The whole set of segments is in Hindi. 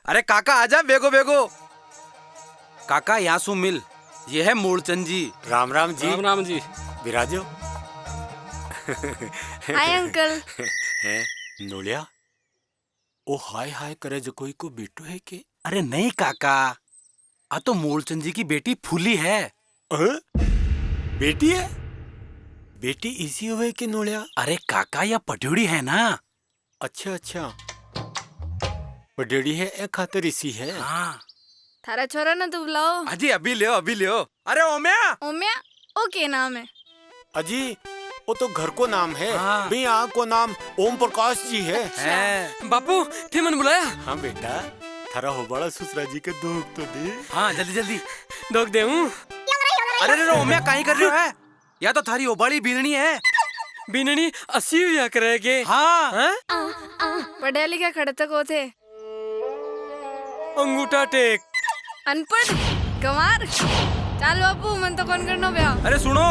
अरे काका आजा, बेगो बेगो। काका यहाँ सु मिल, ये है मूलचंद जी। राम राम जी। राम राम जी। विराजो। Hi uncle. है नोलिया, ओ हाय हाय करे जो कोई को बेटो है के? अरे नहीं काका, आ तो मूलचंद जी की बेटी फूली है। बेटी है? बेटी इसी हुए के नोलिया? अरे काका या पटोड़ी है ना। अच्छा अच्छा, पडेड़ी है ए खातर इसी है। हाँ थारा छोरा ना तू बुलाओ। अजी अभी लियो अभी लियो। अरे ओम्या। ओम्या ओके नाम है। अजी वो तो घर को नाम है। हाँ। भी यहाँ को नाम ओम प्रकाश जी है। बापू थे मन बुलाया? हाँ बेटा, थारा हो बड़ा ससुरा जी के दुख तो दे। हाँ जल्दी जल्दी दोग दे हूँ। अरे रे ओम्या काई कर रहे हो है? या तो थारी ओबाड़ी बीरनी है। बिननी 80 या करेगे। हाँ हैं? पढ़े लिखे खड़े तक हो थे। अंगूठा टेक। अनपढ़ गंवार। चल बापू मन तो कौन करना ब्याह। अरे सुनो,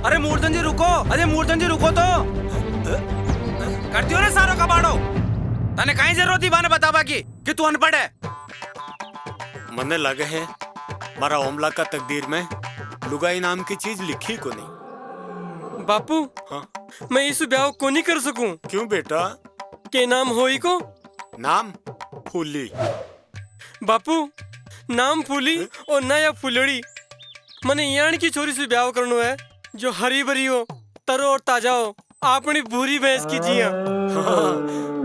अरे मूलचंद जी रुको। अरे मूलचंद जी रुको तो। करती हो ना सारो कबाड़ो। तने काई जरूरत थी बाने बतावा की कि तू अनपढ़ है? मने लगे है मारा ओमला का तकदीर में लुगाई नाम की चीज लिखी को नहीं। बापू हाँ? मैं इस ब्याह को नहीं कर सकूं। क्यों बेटा? के नाम होई को? नाम फूली। बापू नाम फूली और नया फुलड़ी। मने यान की छोरी से ब्याह करनो है जो हरी भरी हो, तरो और ताजा हो, अपनी भूरी भैंस की जिया।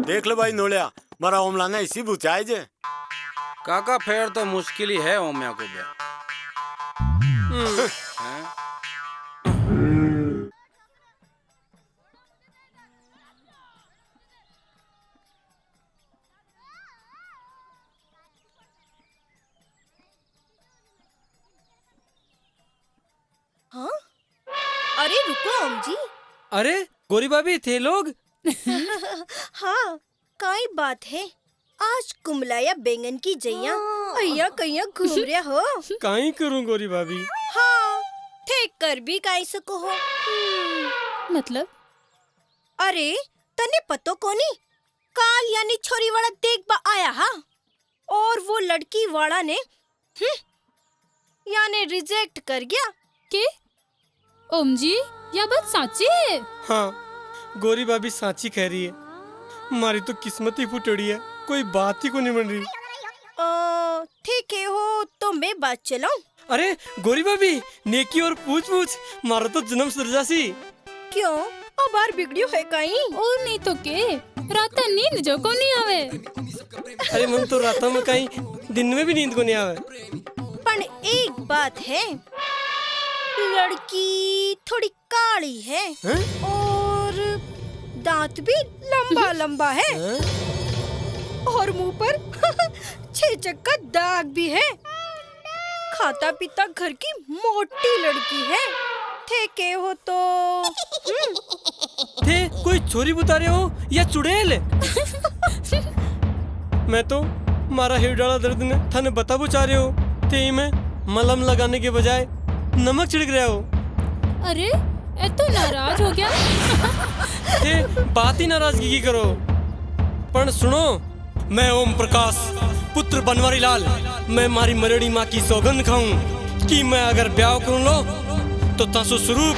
देख लो भाई नोलिया, मारा ओमला ने इसी बुचाए जे। काका फेर तो मुश्किल ही है ओम्या को ब्याह। हैं? हाँ? अरे रुको ओम जी। अरे गोरी भाभी थे लोग? हाँ, काई बात है, आज कुमलाया बैंगन की जइया भैया कहीं घूम रहा हो। काई करूं गोरी भाभी? हाँ, थे कर भी काई सको हो। मतलब? अरे तने पतो कोनी, काल यानी छोरी वाला देख बा आया हा, और वो लड़की वाला ने यानी रिजेक्ट कर गया के? ओम जी यह बात साची है? हाँ गोरी भाभी साची कह रही है। हमारी तो किस्मत ही फुटड़ी है, कोई बात ही को नहीं बन रही। ठीक है हो तो मैं बात चलाऊं? अरे गोरी भाभी नेकी और पूछ पूछ मारा तो जन्म सरजासी। क्यों अब बार बिगड़ियो है कहीं? और नहीं तो के रात नींद जो को नहीं आवे। अरे मन तो रातों में कहीं दिन में भी नींद को नहीं आवे। पर एक बात है, लड़की थोड़ी काली है और दांत भी लंबा लंबा है और मुंह पर छेचक का दाग भी है। खाता पीता घर की मोटी लड़की है। थे के हो तो थे कोई छोरी बुता रहे हो या चुड़ैल? मैं तो मारा हिरडाला दर्द ने थाने बता बुचा रहे हो थे में मलहम लगाने के बजाय नमक छिड़क रहे हो। अरे ए तो नाराज हो गया। थे बात ही नाराजगी की करो। पर सुनो, मैं ओम प्रकाश पुत्र बनवारी लाल, मैं मारी मरेड़ी माँ की सौगंध खाऊं कि मैं अगर ब्याह करूं लो तो तासु स्वरूप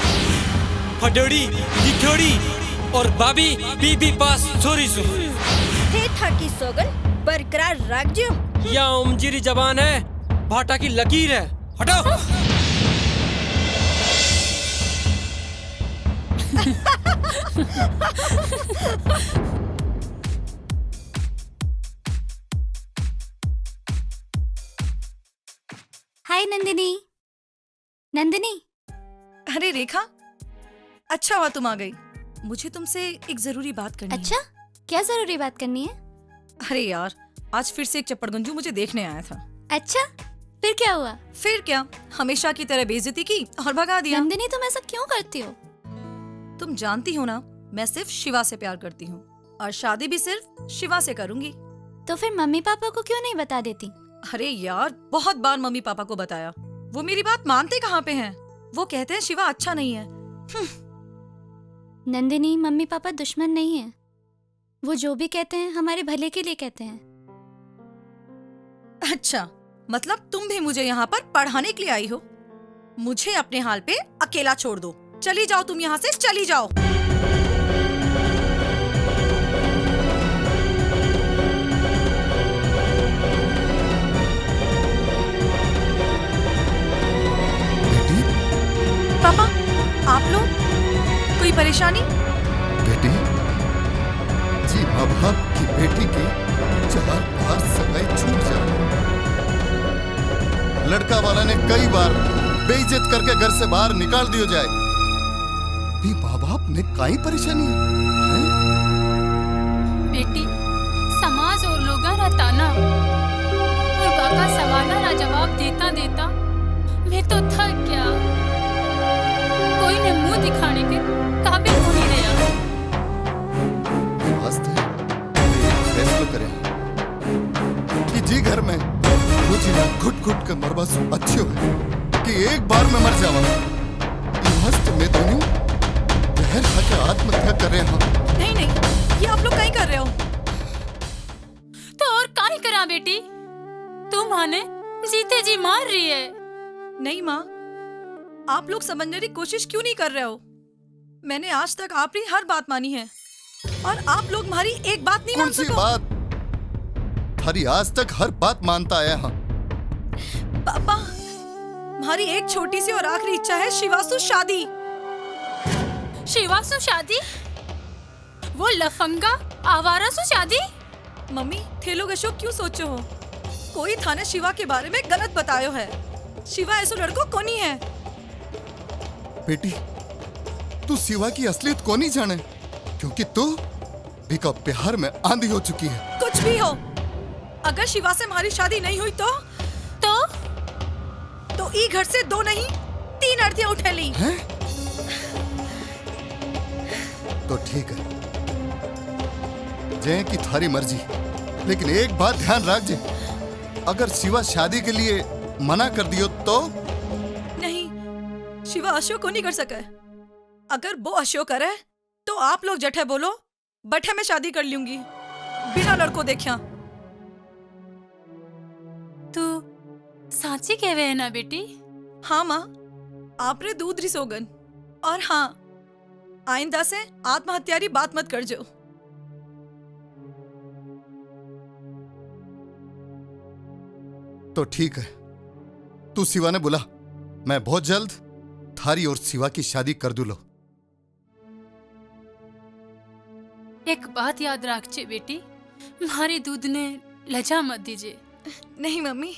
फटेड़ी जिठोड़ी और बाबी बीबी पास छोरी सु थे था की सोगन बरकरार रख जो। या ओमजीरी जबान है, भाटा की लकीर है। हटो। हाय नंदिनी। नंदिनी। अरे रेखा, अच्छा हुआ तुम आ गई। मुझे तुमसे एक जरूरी बात करनी अच्छा, क्या जरूरी बात करनी है? है। अरे यार, आज फिर से एक चप्पड़गंजू मुझे देखने आया था। अच्छा, फिर क्या हुआ? फिर क्या, हमेशा की तरह बेइज्जती की और भगा दिया। नंदिनी तुम ऐसा क्यों करती हो? तुम जानती हो ना, मैं सिर्फ शिवा से प्यार करती हूँ और शादी भी सिर्फ शिवा से करूंगी। तो फिर मम्मी पापा को क्यों नहीं बता देती? अरे यार, बहुत बार मम्मी पापा को बताया, वो मेरी बात मानते कहाँ पे हैं। वो कहते हैं शिवा अच्छा नहीं है। नंदिनी, मम्मी पापा दुश्मन नहीं है। वो जो भी कहते हैं हमारे भले के लिए कहते हैं। अच्छा, मतलब तुम भी मुझे यहाँ पर पढ़ाने के लिए आई हो? मुझे अपने हाल पे अकेला छोड़ दो। चली जाओ, तुम यहाँ से चली जाओ। बेटी, पापा, आप लोग कोई परेशानी? बेटी, जी माँ बाप की बेटी की 4 बार सगाई छूट जाए। लड़का वाला ने कई बार बेइज्जत करके घर से बाहर निकाल दियो जाए, भी माँ बाप ने काई परेशानी है? बेटी, समाज और लोगों रा ताना और बाका सवालों रा जवाब देता देता मैं तो थक गया। कोई ने मुंह दिखाने के काबिल हो नहीं रहा। मस्त है, एक फैसला करें कि जी घर में मुझे ना घुट घुट के मरबा सु अच्छे है कि एक बार में मर जावा। मस्त में दोनों जहर खा के आत्महत्या कर रहे हैं। नहीं नहीं, ये आप लोग कहीं कर रहे हो? तो और काहे करा बेटी? तू माने जीते जी मार रही है। नहीं माँ, आप लोग समझने की कोशिश क्यों नहीं कर रहे हो? मैंने आज तक आपकी हर बात मानी है और आप लोग हमारी एक बात नहीं मान कौन सी सको। बात? थारी आज तक हर बात मानता आया हाँ। पापा, हमारी एक छोटी सी और आखिरी इच्छा है शिवासु शादी। शिवासु शादी? वो लफंगा आवारा सु शादी? मम्मी, थे लोग ऐसो क्यों सोचो हो? कोई थाने शिवा के बारे में गलत बतायो है। शिवा ऐसो लड़को कोनी है। बेटी, तू शिवा की असलियत को नहीं जाने, क्योंकि तू भी का प्यार में आंधी हो चुकी है। कुछ भी हो, अगर शिवा से हमारी शादी नहीं हुई तो ई घर से 2 नहीं 3 अर्थियां उठे ली। हैं? तो ठीक है, जय की थारी मर्जी, लेकिन एक बात ध्यान रख जे, अगर शिवा शादी के लिए मना कर दियो तो? नहीं, शिवा अशोक को नहीं कर सका। अगर वो अशोक करे तो आप लोग जठे बोलो, बठे में शादी कर लूंगी बिना लड़को देखा। तू साची कहवे है ना बेटी? हाँ माँ, आपने दूध री सोगन। और हाँ, आइंदा से आत्महत्यारी बात मत कर जो। तो ठीक है, तू शिवा ने बुला, मैं बहुत जल्द थारी और शिवा की शादी कर दूलो। एक बात याद रखचे बेटी, हमारे दूध ने लजा मत दीजिए। नहीं मम्मी।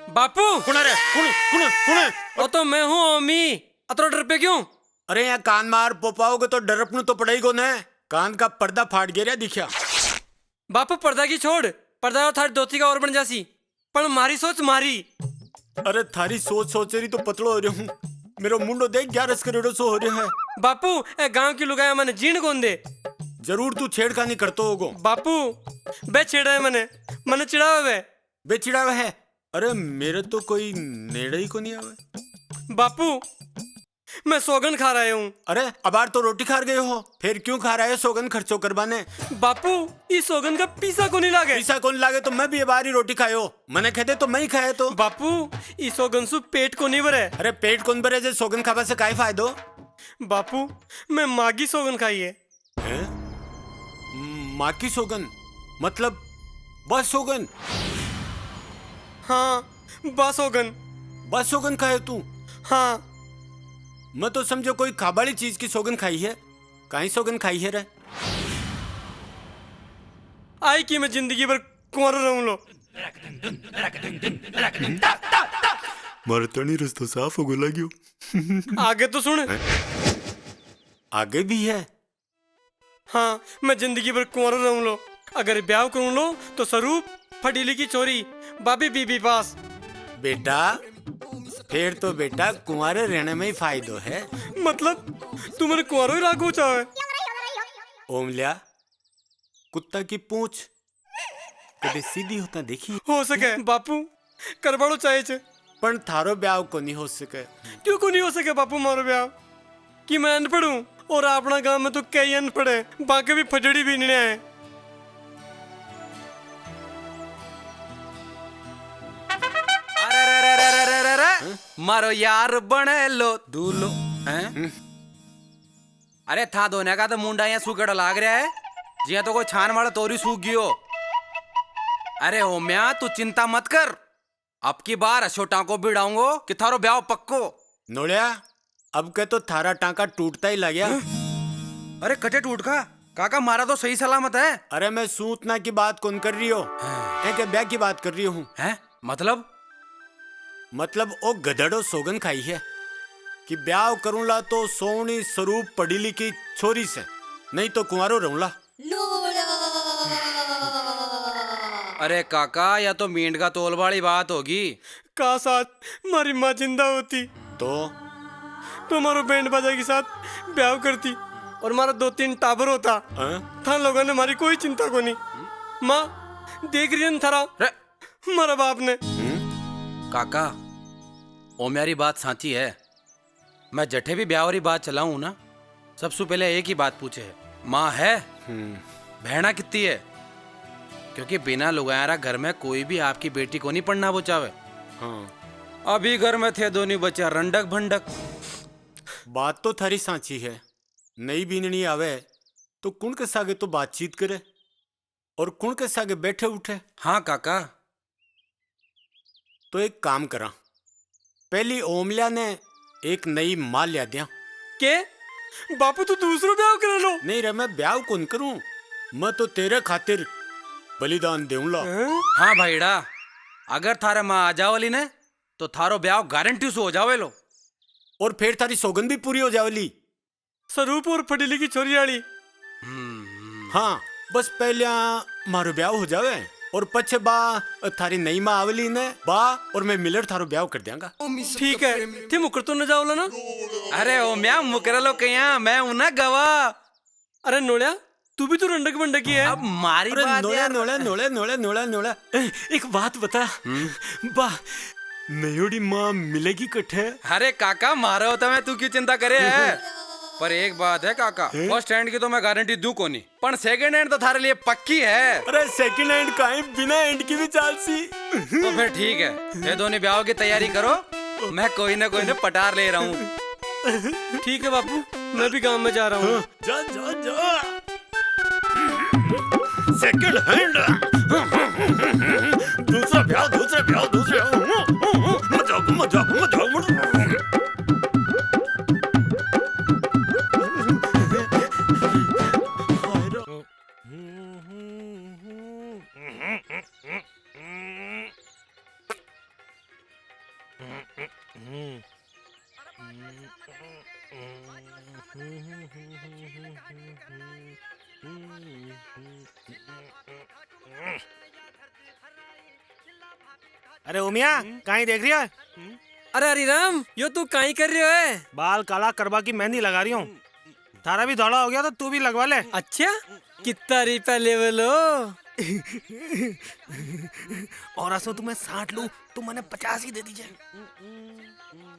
बापू, कुण रे? कुण? वो तो मैं हूँ अम्मी। अतरो डर पे क्यों? अरे यहाँ कान मार पोपाओगे तो डरपनु तो पड़ेगा ना। कान का पर्दा फाट गया रे दिखा। बापू, पर्दा की छोड़, पर्दा और थारी धोती का और बन जासी, पर मारी सोच मारी। अरे थारी सोच रही तो पतलो हो रहा हूँ। मेरा मुंडो देख 11 करोड़ सो हो रहा है। बापू, ए गांव की लुगाया मैंने जीण कौन दे? जरूर तू छेड़खानी करतो होगो। बापू, बे छेड़ा है मैंने चिढ़ावा बे। बेचिड़ा हुआ है। अरे मेरे तो कोई नेड़े ही को नहीं आवे। बापू, मैं सोगन खा रहा हूँ। अरे अबार तो रोटी खा गए हो, फिर क्यों खा रहा है सोगन खर्चो करवाने? बापू, इस सोगन का पीसा को नहीं लागे। पीसा कौन लागे तो मैं भी अबार ही रोटी खायो। मैंने कहते तो मैं ही खाए तो। बापू, इस सोगन सु पेट को नहीं भरे। अरे पेट कौन भरे जे सोगन खावा से काय फायदो? बापू, मैं मागी सोगन खाई है। माँ की सोगन मतलब बस सोगन? हाँ, बस सोगन। बस सोगन खाए तू? हाँ। मैं तो समझो कोई खाबाड़ी चीज की सोगन खाई है। काई सोगन खाई है रे? आई कि मैं जिंदगी भर कुंवर रहूं लो। मरतनी रास्ता साफ हो गयो। आगे तो सुन। आगे भी है? हाँ, मैं जिंदगी भर कुंवर रहूं लो। अगर ब्याह करूं लो तो स्वरूप फटीली की चोरी बाबी बीबी पास। बेटा, फिर तो बेटा कुंवारे रहने में ही फायदो है। मतलब तू मेरे कुंवारो ही राखो चाहे? ओमलिया, कुत्ता की पूंछ कदे सीधी होता देखी? हो सके बापू, करवाड़ो चाहे छे। पण थारो ब्याह को नहीं हो सके। क्यों को नहीं हो सके बापू मारो ब्याह? कि मैं अनपढ़ हूँ और अपना गांव में तो कई अनपढ़ है, बाकी भी फजड़ी भी नहीं है। अरे मारो यार बने लो दूलो हैं? अरे था धोने का तो मुंडा यहाँ सूखड़ा लाग रहा है, जिया तो कोई छान वाला तोरी सूख गयो। अरे ओम्या तू चिंता मत कर, अब की बार अशोटा को भिड़ाऊंगो कि थारो ब्याह पक्को। नोलिया अब के तो थारा टांका टूटता ही लग गया। अरे कटे टूट का काका, मारा तो सही सलामत है। अरे मैं सूतना की बात कौन कर रही हो, एक ब्याह की बात कर रही हूँ। हैं? मतलब ओ गधड़ो सोगन खाई है कि ब्याह करूंला तो सोनी स्वरूप पढ़ी लिखी छोरी से, नहीं तो कुंवारो रहूंला। अरे काका या तो मींड का तोल वाली बात होगी। का साथ मारी माँ जिंदा होती तो मारो बैंड बाजा के साथ ब्याह करती और मारा 2-3 टाबर होता। था लोगों ने मारी कोई चिंता को नहीं। माँ देख रही है थारा मारा बाप ने। काका ओ मेरी बात साची है, मैं जठे भी ब्याह वाली बात चलाऊं ना, सबसे पहले एक ही बात पूछे है, माँ है बहना कितनी है? क्योंकि बिना लुगायारा घर में कोई भी आपकी बेटी को नहीं पढ़ना वो चाहे। हाँ। अभी घर में थे दोनों बच्चा रंडक भंडक। बात तो थारी सांची है, नई बीननी आवे तो कुण के सागे तो बातचीत करे और कुण के सागे बैठे उठे। हाँ काका। तो एक काम करा, पहली ओमल्या ने एक नई माँ लिया दिया। के बापू तो दूसरो ब्याह कर लो। नहीं रे मैं ब्याह कौन करूं, मैं तो तेरे खातिर बलिदान देऊंला। हाँ भाईड़ा, अगर थारा माँ आ जावली ने तो थारो ब्याह गारंटी से हो जावे लो, और फिर थारी सौगंध भी पूरी हो जावली। स्वरूप और फटीली की छोरी आली। हाँ बस पहले मारो ब्याह हो जावे और पछे बा थारी नई माँ आवली ने बा और मैं मिलर थारो ब्याह कर देंगा। ठीक है, थे मुकर तो न जाओला ना। अरे ओ मैं मुकरा लो कया, मैं हूं ना गवा। अरे नोलिया तू भी तो रंडक बंडकी है। अब मारी बात नोला यार। नोला नोला नोला नोला नोला एक बात बता, बा नयोड़ी माँ मिलेगी कट्ठे? अरे काका मारा होता मैं, तू क्यों चिंता करे है? पर एक बात है काका, फर्स्ट हैंड की तो मैं गारंटी दूं को नहीं, पर सेकंड हैंड तो थारे लिए पक्की है। अरे सेकंड हैंड का है, बिना हैंड की भी चालसी। तो फिर ठीक है, ये दोनों ब्याह की तैयारी करो, मैं कोई ना पटार ले रहा हूँ। ठीक है बापू, मैं भी गांव में जा रहा हूँ। जा जा जा। सेकंड हैंड दूसरा ब्याह मजाक। अरे ओमिया कहीं देख रही है? अरे हरिराम यो तू कहीं कर रही है? बाल काला करवा की मेहंदी लगा रही हूँ। थारा भी धौला हो गया तो तू भी लगवा ले। अच्छा कितना रुपया लेवल हो? और असो तुम्हें 60 लूं तो मैंने 50 ही दे दीजिए।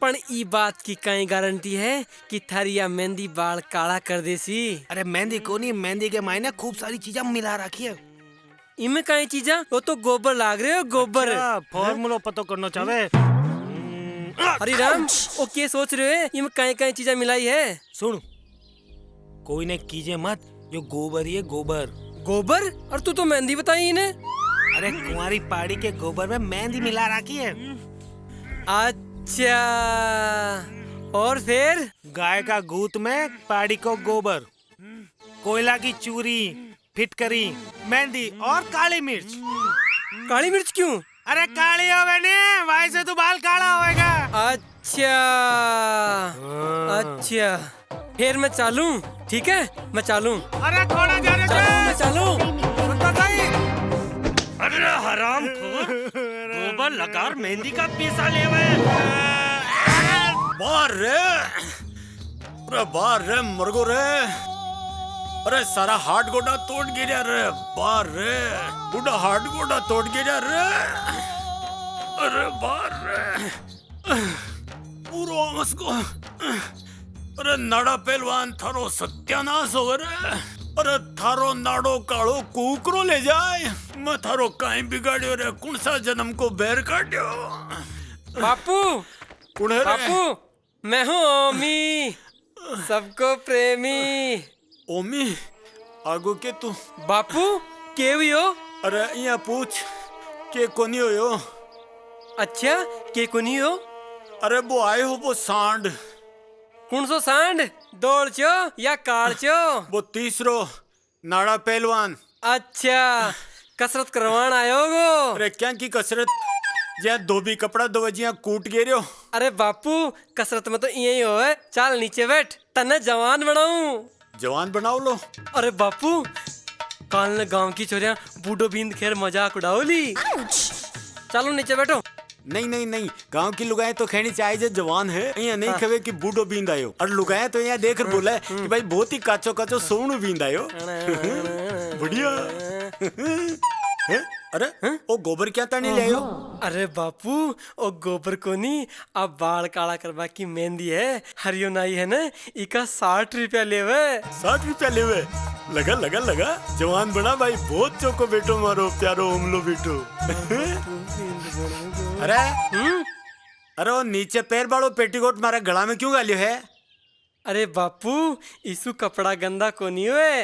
पण ई बात की कहीं गारंटी है कि थारिया मेहंदी बाल काला कर देसी? अरे मेहंदी को नहीं, मेहंदी के मायने खूब सारी चीजें मिला रखी है। इनमें कहीं चीजा वो तो गोबर लाग रहे हो, गोबर। फॉर्मूला पता करना चाहे। हरिराम वो क्या सोच रहे हो? इनमें कहीं चीजा मिलाई है? सुन, कोई ने कीजिए मत, जो गोबर ही है गोबर। गोबर? और तू तो मेहंदी बताई इन्हें। अरे कुंवारी पहाड़ी के गोबर में मेहंदी मिला रखी है। अच्छा, और फिर? गाय का गूत में पहाड़ी को गोबर, कोयला की चूरी, फिटकरी, मेहंदी और काली मिर्च। काली मिर्च क्यों? अरे काली हो गई नहीं, वहीं से तो बाल काला होएगा। अच्छा अच्छा, फिर मैं चालूं? ठीक है मैं चालूं। अरे थोड़ा जा रहे मैं चालूं। अरे हराम गोबर लगा मेहंदी का पैसा ले बार रे मरगो रे। अरे सारा हाथ गोडा तोड़ गिरा रे, बार रे बुढ़ा हाथ गोडा तोड़ गिरा रे। अरे बार पूरो मस्को। अरे नाड़ा पहलवान थारो सत्यानाश हो रे। अरे थारो नाड़ो काड़ो कुकरो ले जाए। मैं थारो काई बिगाड़ियो रे, कौन सा जन्म को बैर काट्यो। बापू कौन है रे? बापू मैं हूँ ओमी, सबको प्रेमी। ओमी आगो के तू बापू के हुई हो? अरे यहाँ पूछ के कोनी हो यो। अच्छा के कुनी हो? अरे वो आए हो वो सांड। कौन सो सांड? दौड़ चो या कार चो? वो तीसरो नाड़ा पहलवान। अच्छा कसरत करवान आयो गो। अरे क्या की कसरत, जहाँ धोबी कपड़ा दो वजिया कूट गे रहो। अरे बापू कसरत में तो यही हो है। चल नीचे बैठ, तन्ने जवान बनाऊं। जवान बनाओ लो। अरे बापू काल ने गांव की छोरियां बूढ़ो बींद खेर मजाक उड़ाओ ली। चलो नीचे बैठो। नहीं नहीं नहीं, गांव की लुगाएं तो खेनी चाहिए जो जवान है। यहाँ नहीं खवे कि बूढ़ो बींद आयो। और लुगाएं तो यहाँ देख कर बोला है कि भाई बहुत ही काचो काचो सोनू बींद आयो। बढ़िया है? अरे ओ गोबर क्या तानी ले आयो? अरे बापू ओ गोबर को नहीं, अब बाल काला करवा की मेहंदी है। हरियो नाई है ना, इका 60 रुपया लेवे। 60 रुपया लेवे? लगा लगा लगा, जवान बना भाई। बहुत चौको बेटो मारो प्यारो ओमलो बेटो। अरे अरे वो नीचे पैर बाड़ो पेटीकोट मारा गला में क्यों गालियो है? अरे बापू इसु कपड़ा गंदा को नहीं हुए।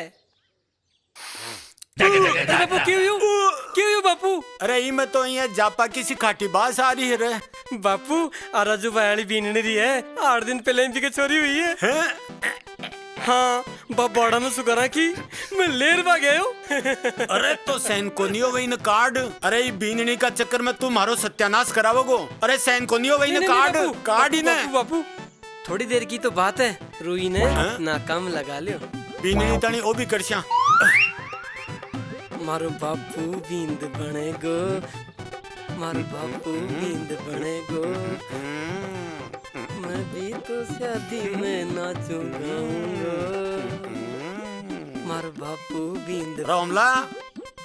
बापू क्यों बापू? अरे ई में तो यहाँ जापा किसी खाटी बास आ रही है रे। बापू आराजू भाई बीनने रही है, 8 दिन पहले इनकी छोरी हुई है। हाँ बड़ा में सुकरा की मैं लेर पा गया हूँ। अरे तो सैन को नहीं हो वही न कार्ड। अरे ये बीननी का चक्कर में तू मारो सत्यानाश करावोगो। अरे सैन को नहीं हो वही न कार्ड ही न। बापू थोड़ी देर की तो बात है, रुई ने नाकाम लगा लियो। बीननी तानी ओ भी करशा। मारो बापू बींद बनेगो, मारो बापू बींद बनेगो। मैं भी तो शादी में नाचूंगा। मारो बापू बींद। रामला।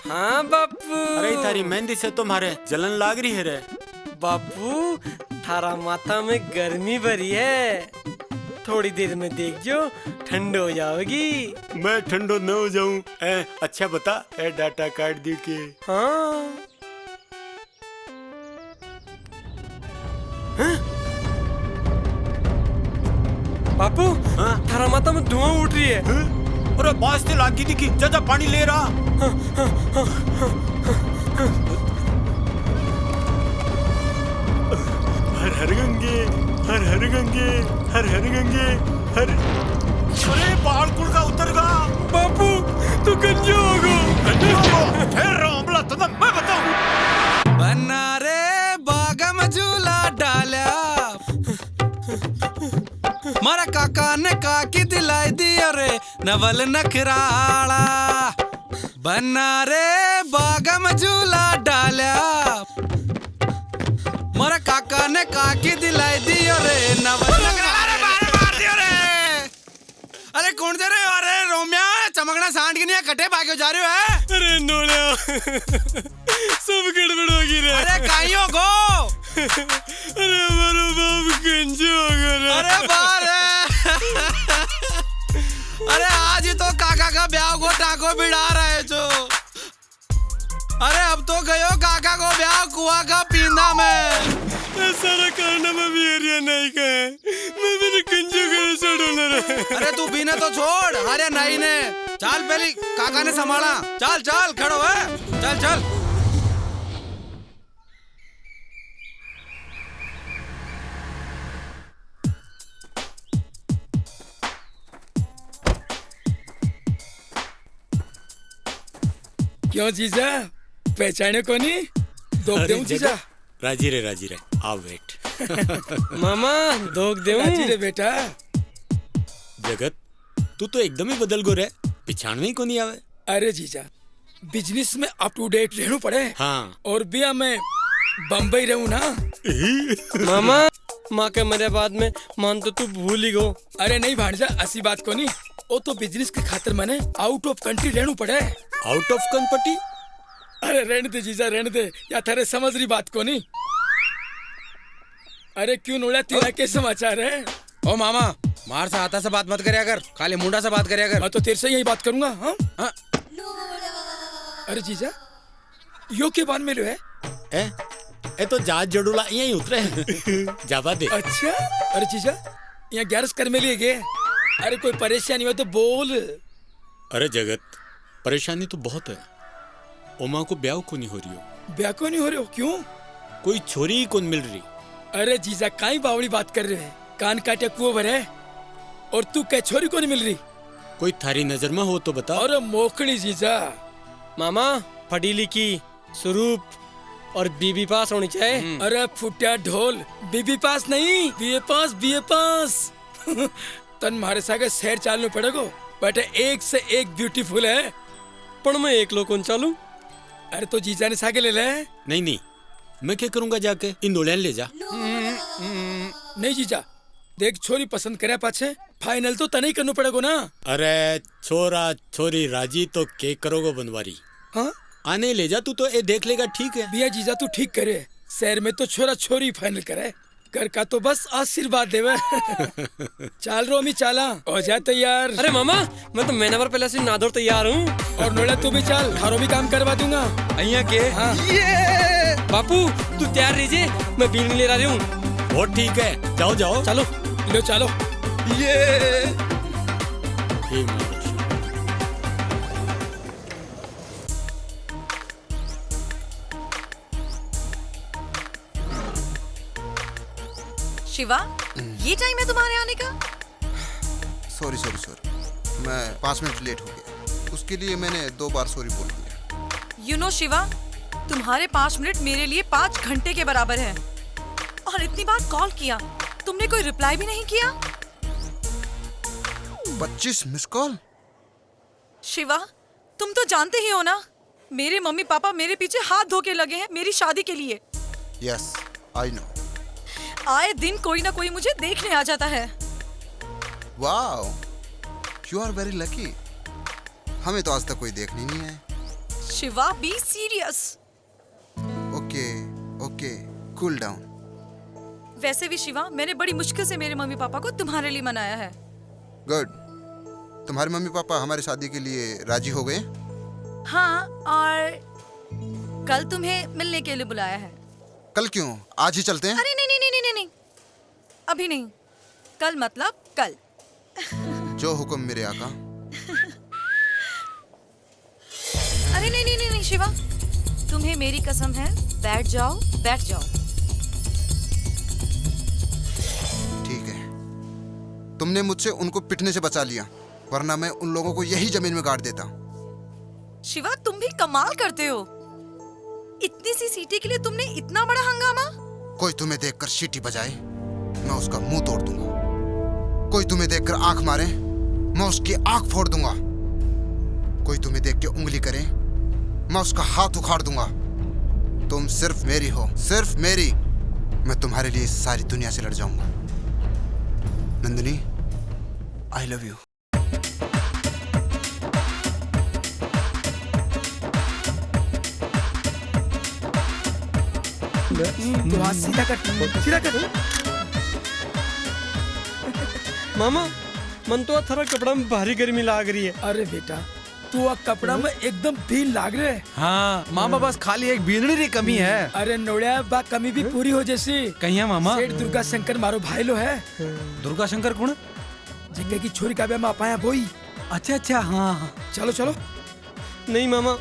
हाँ बापू। अरे तारी मेहंदी से तुम्हारे जलन लाग रही है रे। बापू थारा माथा में गर्मी भरी है, थोड़ी देर में देख जो ठंडो हो जाओगी। मैं ठंडो न हो जाऊं? अच्छा बता, डाटा कार्ड दी के। हाँ बापू थारा माथा में धुआं उठ रही है। अरे बास ते लागी दिखी, जा पानी ले रहा। हर हर गंगे, हर हर गंगे, हर हर गंगे, हर। अरे बाल कुल का उतर गा। बापू तू गंजो होगो। फिर रामला तो मैं बताऊं। बन्ना रे बाग में झूला डाला, मारा काका ने काकी दिलाई दी। अरे नवल नखराला। बन्ना रे बाग में झूला डाला, मारा काका ने काकी दिलाई दी। अरे नवल मार दियो रे। अरे कौन दे रहे हो? अरे रोमिया चमकना सांड के नहीं कटे भागे जा रहे हो है? अरे नोड़िया सब गड़बड़ होगी रे। अरे काइयो गो। अरे हमारा बाप गंजो हो गया। अरे बार अरे आज ही तो काका का ब्याह को टाको बिड़ा रहे जो। अरे अब तो गयो काका को ब्याह कुआ का पींदा में। सारा कांडा में भी एरिया नहीं का है, मैं भी कंजो करे छोड़ना रे। अरे तू बीने तो छोड़, अरे नहीं ने चल पहले काका ने संभाला। चल चल खड़ो है, चल चल। क्यों जीजा पहचाने को नहीं? दोग देऊं जीजा? राजी रे आओ वेट। मामा दोग देऊं? राजी रे बेटा। जगत तू तो एकदम ही बदल गो रे, पिछाण में को नहीं आवे। अरे जीजा बिजनेस में अप टू डेट रहना पड़े। हाँ। और बिया मैं बम्बई रहूं ना। मामा माँ के मरे बाद में मान तो तू भूल ही गो। अरे नहीं भांजा ऐसी बात को नहीं, वो तो बिजनेस के खातिर मैंने आउट ऑफ कंट्री रहना पड़े। Out of country? अरे रहने दे जीजा रहने दे, या थारे समझ रही बात को नहीं। अरे क्यों नोड़ा, तेरा क्या समाचार है? ओ मामा, मार से आता से बात मत करिया कर, खाली मुंडा से बात करिया कर। मैं तो तेरे से यही बात करूंगा। हाँ हाँ? अरे जीजा, यो के बान में लो है? ए तो जहाज जड़ूला यहीं उतरे जावा दे। अच्छा, अरे जीजा यहाँ 11 कर में लिए गए। अरे कोई परेशानी हो तो बोल। अरे जगत, परेशानी तो बहुत है। ओमा को ब्याह को नहीं हो रही हो। ब्याह को नहीं हो रहे हो? क्यों? कोई छोरी ही कौन मिल रही। अरे जीजा काई बावड़ी बात कर रहे हैं, कान काटे कुओं भर है। और तू क्या छोरी को नहीं मिल रही? कोई थारी नजर में हो तो बता। अरे मोकड़ी जीजा। मामा पढ़ी लिखी, स्वरूप और बीबी पास होनी चाहिए। अरे फुटिया ढोल, बीबी पास नहीं, बीए पास, बीए पास। तन मारे सागे शहर चालू पड़ेगो, बेटे एक से एक ब्यूटीफुल है। पर मैं एक लो कौन चालू? अरे तो जीजा ने सागे ले ले। नहीं, मैं क्या करूंगा, जाके इन दोड़ियान ले जा। नहीं जीजा, देख छोरी पसंद करे पाछे फाइनल तो तने ही करना पड़ेगो ना। अरे छोरा छोरी राजी तो के करोगे बनवारी। हाँ आने ले जा, तू तो ये देख लेगा। ठीक है भैया, जीजा तू ठीक करे। शहर में तो छोरा छोरी फाइनल करे, घर का तो बस आशीर्वाद देवे। चाल रो मी चाला, हो जा तैयार। अरे मामा, मैं तो महीना भर पहले से नादौर तैयार हूँ। और नोड़ा तू भी चाल, थारो भी काम करवा दूंगा। अయ్యా के हाँ। बापू तू तैयार रहिए, मैं बीन ले रहा हूँ। बहुत ठीक है, जाओ जाओ। चलो लो चलो। हे महाराज। शिवा, ये टाइम है तुम्हारे आने का? सॉरी, मैं 5 मिनट लेट हो गया। उसके लिए मैंने 2 बार सॉरी बोल दिया। यू नो शिवा, तुम्हारे 5 मिनट मेरे लिए 5 घंटे के बराबर है। और इतनी बार कॉल किया, तुमने कोई रिप्लाई भी नहीं किया। 25 मिस कॉल। शिवा, तुम तो जानते ही हो ना, मेरे मम्मी पापा मेरे पीछे हाथ धो के लगे हैं मेरी शादी के लिए। Yes, I know. आए दिन कोई ना कोई मुझे देखने आ जाता है। Wow, you are very lucky. हमें तो आज तक कोई देखने नहीं आया। Shiva, be serious. Okay, cool down. वैसे भी शिवा, मैंने बड़ी मुश्किल से मेरे मम्मी पापा को तुम्हारे लिए मनाया है। गुड। तुम्हारे मम्मी पापा हमारी शादी के लिए राजी हो गए? हाँ, और कल तुम्हें मिलने के लिए बुलाया है। कल क्यों? आज ही चलते हैं। अरे नहीं, अभी नहीं, कल मतलब कल। जो हुक्म मेरे आका। अरे नहीं शिवा, तुम्हें मेरी कसम है, बैठ जाओ। ठीक है, तुमने मुझसे उनको पिटने से बचा लिया, वरना मैं उन लोगों को यही जमीन में गाड़ देता। शिवा, तुम भी कमाल करते हो। इतनी सी सीटी के लिए तुमने इतना बड़ा हंगामा। कोई तुम्हें देखकर सीटी बजाए, मैं उसका मुंह तोड़ दूंगा। कोई तुम्हें देखकर आंख मारे, मैं उसकी आंख फोड़ दूंगा। कोई तुम्हें देख के उंगली करे, मैं उसका हाथ उखाड़ दूंगा। तुम सिर्फ मेरी हो, सिर्फ मेरी। मैं तुम्हारे लिए सारी दुनिया से लड़ जाऊंगा। नंदिनी, आई लव यू। तो हाथ सीधा कर। मामा, मन तो थारा कपड़ा में भारी गर्मी लाग रही है। अरे बेटा, तू आ कपड़ा में एकदम भील लाग रहे। हाँ मामा, बस खाली एक बीनड़ी री कमी है। अरे नोड़िया, बा कमी भी पूरी हो जैसी। कहीं मामा? सेठ दुर्गा शंकर मारो भाई लो है। दुर्गा शंकर कौन? जिंगे की छोरी का ब्याह में पाया बोई। अच्छा, हाँ। चलो। नहीं मामा,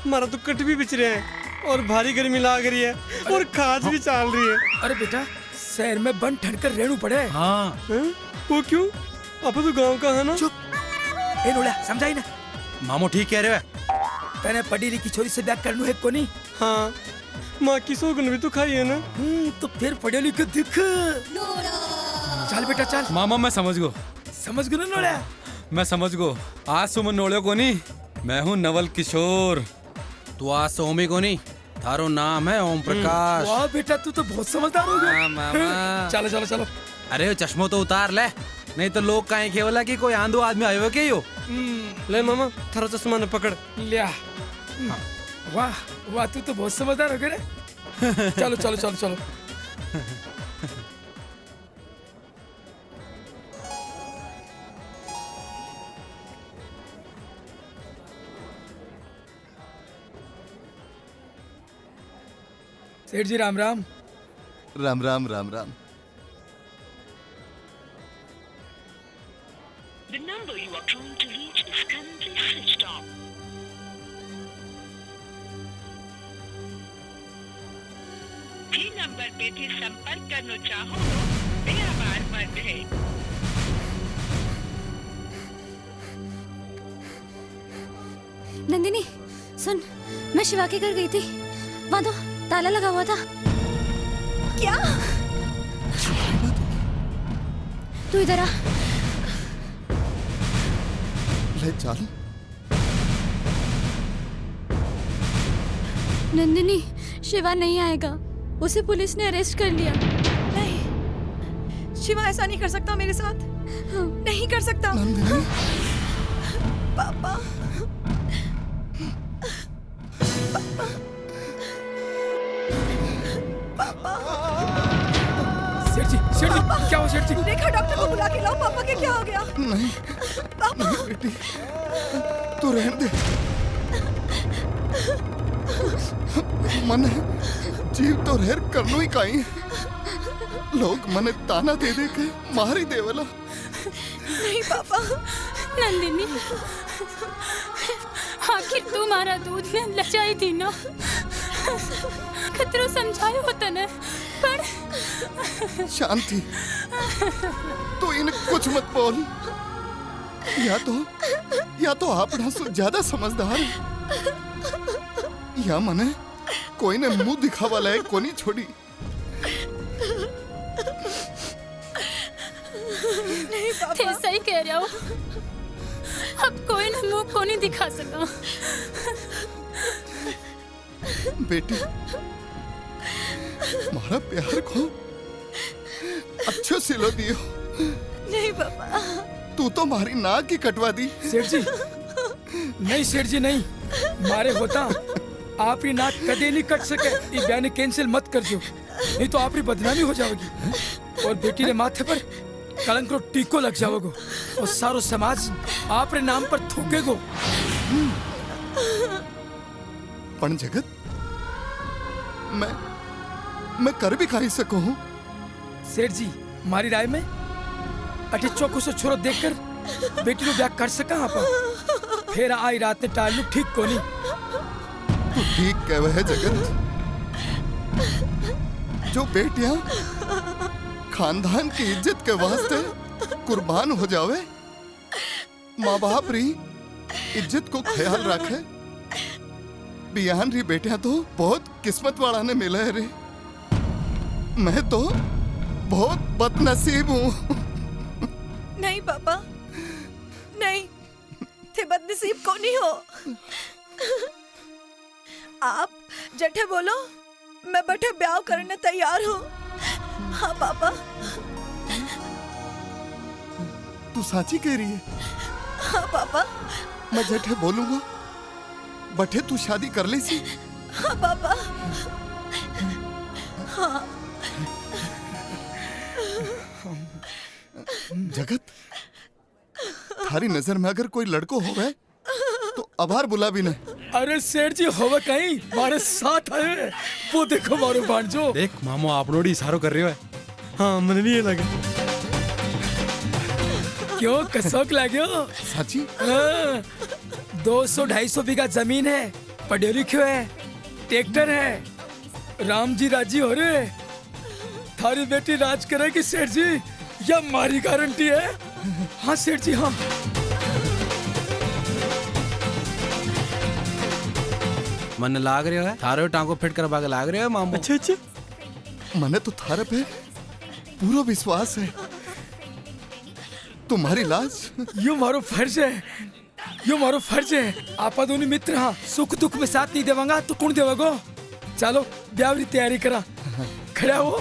मारा तो कट भी बिच रहे हैं और भारी गर्मी लाग रही है और खाज भी चाल रही है। अरे बेटा, शहर में बन ठंड कर रेणु पड़े। हाँ। वो क्यों? आप तो गांव का है ना। चुप। ए नोड़िया, समझाई ना। मामू ठीक कह रहे हो। तेने पढ़ी लिखी छोरी से ब्याह करना है को नहीं? हाँ, माँ की सौगंध भी तो खाई है ना। तो फिर पढ़े लिखे दिख। चल बेटा चल। मामा, मैं समझ गो ना नोड़िया। मैं समझ गो। आज सुमन नोड़े को नहीं, मैं हूँ नवल किशोर। तू आज सोमी को नहीं, थारो नाम है ओम प्रकाश। वाह बेटा, तू तो बहुत समझदार हो गया। मामा। चलो। अरे चश्मो तो उतार ले, नहीं तो लोग कहीं केवला कि कोई आंधो आदमी आयो के यो। ले मामा, थारा चश्मा ने पकड़ लिया। वाह, तू तो बहुत समझदार हो गया। चलो। सेठ जी राम राम। राम राम राम राम। The number you are trying to reach is currently switched off. જે નંબર પરથી સંપર્ક કરનો ચાહો તે આભાર બંધ है। नंदिनी सुन, मैं शिवा के घर गई थी, वहाँ तो ताला लगा हुआ था। क्या? तू इधर आ। ले चल। नंदिनी, शिवा नहीं आएगा, उसे पुलिस ने अरेस्ट कर लिया। नहीं, शिवा ऐसा नहीं कर सकता मेरे साथ, नहीं कर सकता। पापा, सेठ जी क्या हुआ सेठ जी? देखो डॉक्टर को बुला के लाओ, पापा के क्या हो गया? नहीं पापा नहीं बेटी, तू रहने दे। मन जीव तो रहर करनो ही काई। लोग मने ताना दे दे के मार ही देवला। नहीं पापा। नंदिनी, आखिर तुम्हारा दूध में लचाई थी ना, खतरो समझायो होता न, पर शांति, तू इन्हें कुछ मत बोल। या तो आपना से ज्यादा समझदार है, या मने कोई ने मुंह दिखावा लायक को नहीं छोड़ी। नहीं पापा, थे सही कह रहे हो, अब कोई न मुंह को नहीं दिखा सका। बेटी, मारा प्यार को अच्छो सिलो दियो। नहीं पापा। तू तो मारी नाक ही कटवा दी। सेठ जी नहीं, सेठ जी नहीं, मारे होता आप ही नाक कदे नहीं कट सके। ये बयान कैंसिल मत कर जो, नहीं तो आप ही बदनामी हो जाओगी और बेटी ने माथे पर कलंक रो टीको लग जाओगो और सारो समाज आपरे नाम पर थूकेगो। पण जगत, मैं कर भी खाई सकूं हूँ। सेठ जी मारी राय में अटे चौको से छोरो देखकर बेटी को ब्याह कर सका आप, फिर आई रात ने टालू ठीक को नहीं। तू ठीक कह है जगत, जो बेटियां खानदान की इज्जत के वास्ते कुर्बान हो जावे, माँ बाप री इज्जत को ख्याल रखे, बियान री बेटियां तो बहुत किस्मत वाला ने मिला है रे। मैं तो बहुत बदनसीब हूँ। नहीं पापा, नहीं, थे बदनसीब को नहीं हो। आप जठे बोलो, मैं बठे ब्याह करने तैयार हूँ। हाँ पापा। तू साची कह रही है? हाँ पापा। मैं जठे बोलूंगा, बठे तू शादी कर ली सी? हाँ पापा। हाँ। जगत, थारी नजर में अगर कोई लड़को हो गए तो आभार बुला भी नहीं। अरे सेठ जी होवे कहीं मारे साथ आए, वो देखो मारो भांजो। देख मामो आपनोड़ी इशारो कर रहे हो है। हाँ मन नहीं लगे। क्यों कसौक लाग्यो? साची? 200-250 बीघा जमीन है, पढ़े लिखे है, ट्रैक्टर है, राम जी राजी हो रहे, थारी बेटी राज करेगी सेठ जी, यह हमारी गारंटी है। हाँ सेठ जी हाँ। मन लाग रहे हो है, थारे टांगो फिट कर बाग लाग रहे हो मामो। अच्छा मने तो थारे पे पूरा विश्वास है। तुम्हारी लाज यो मारो फर्ज है, यो मारो फर्ज है। आपा दोनों मित्र हाँ, सुख दुख में साथ नहीं देवांगा तो कौन देवागो। चलो ब्याह की तैयारी करा, खड़ा हो।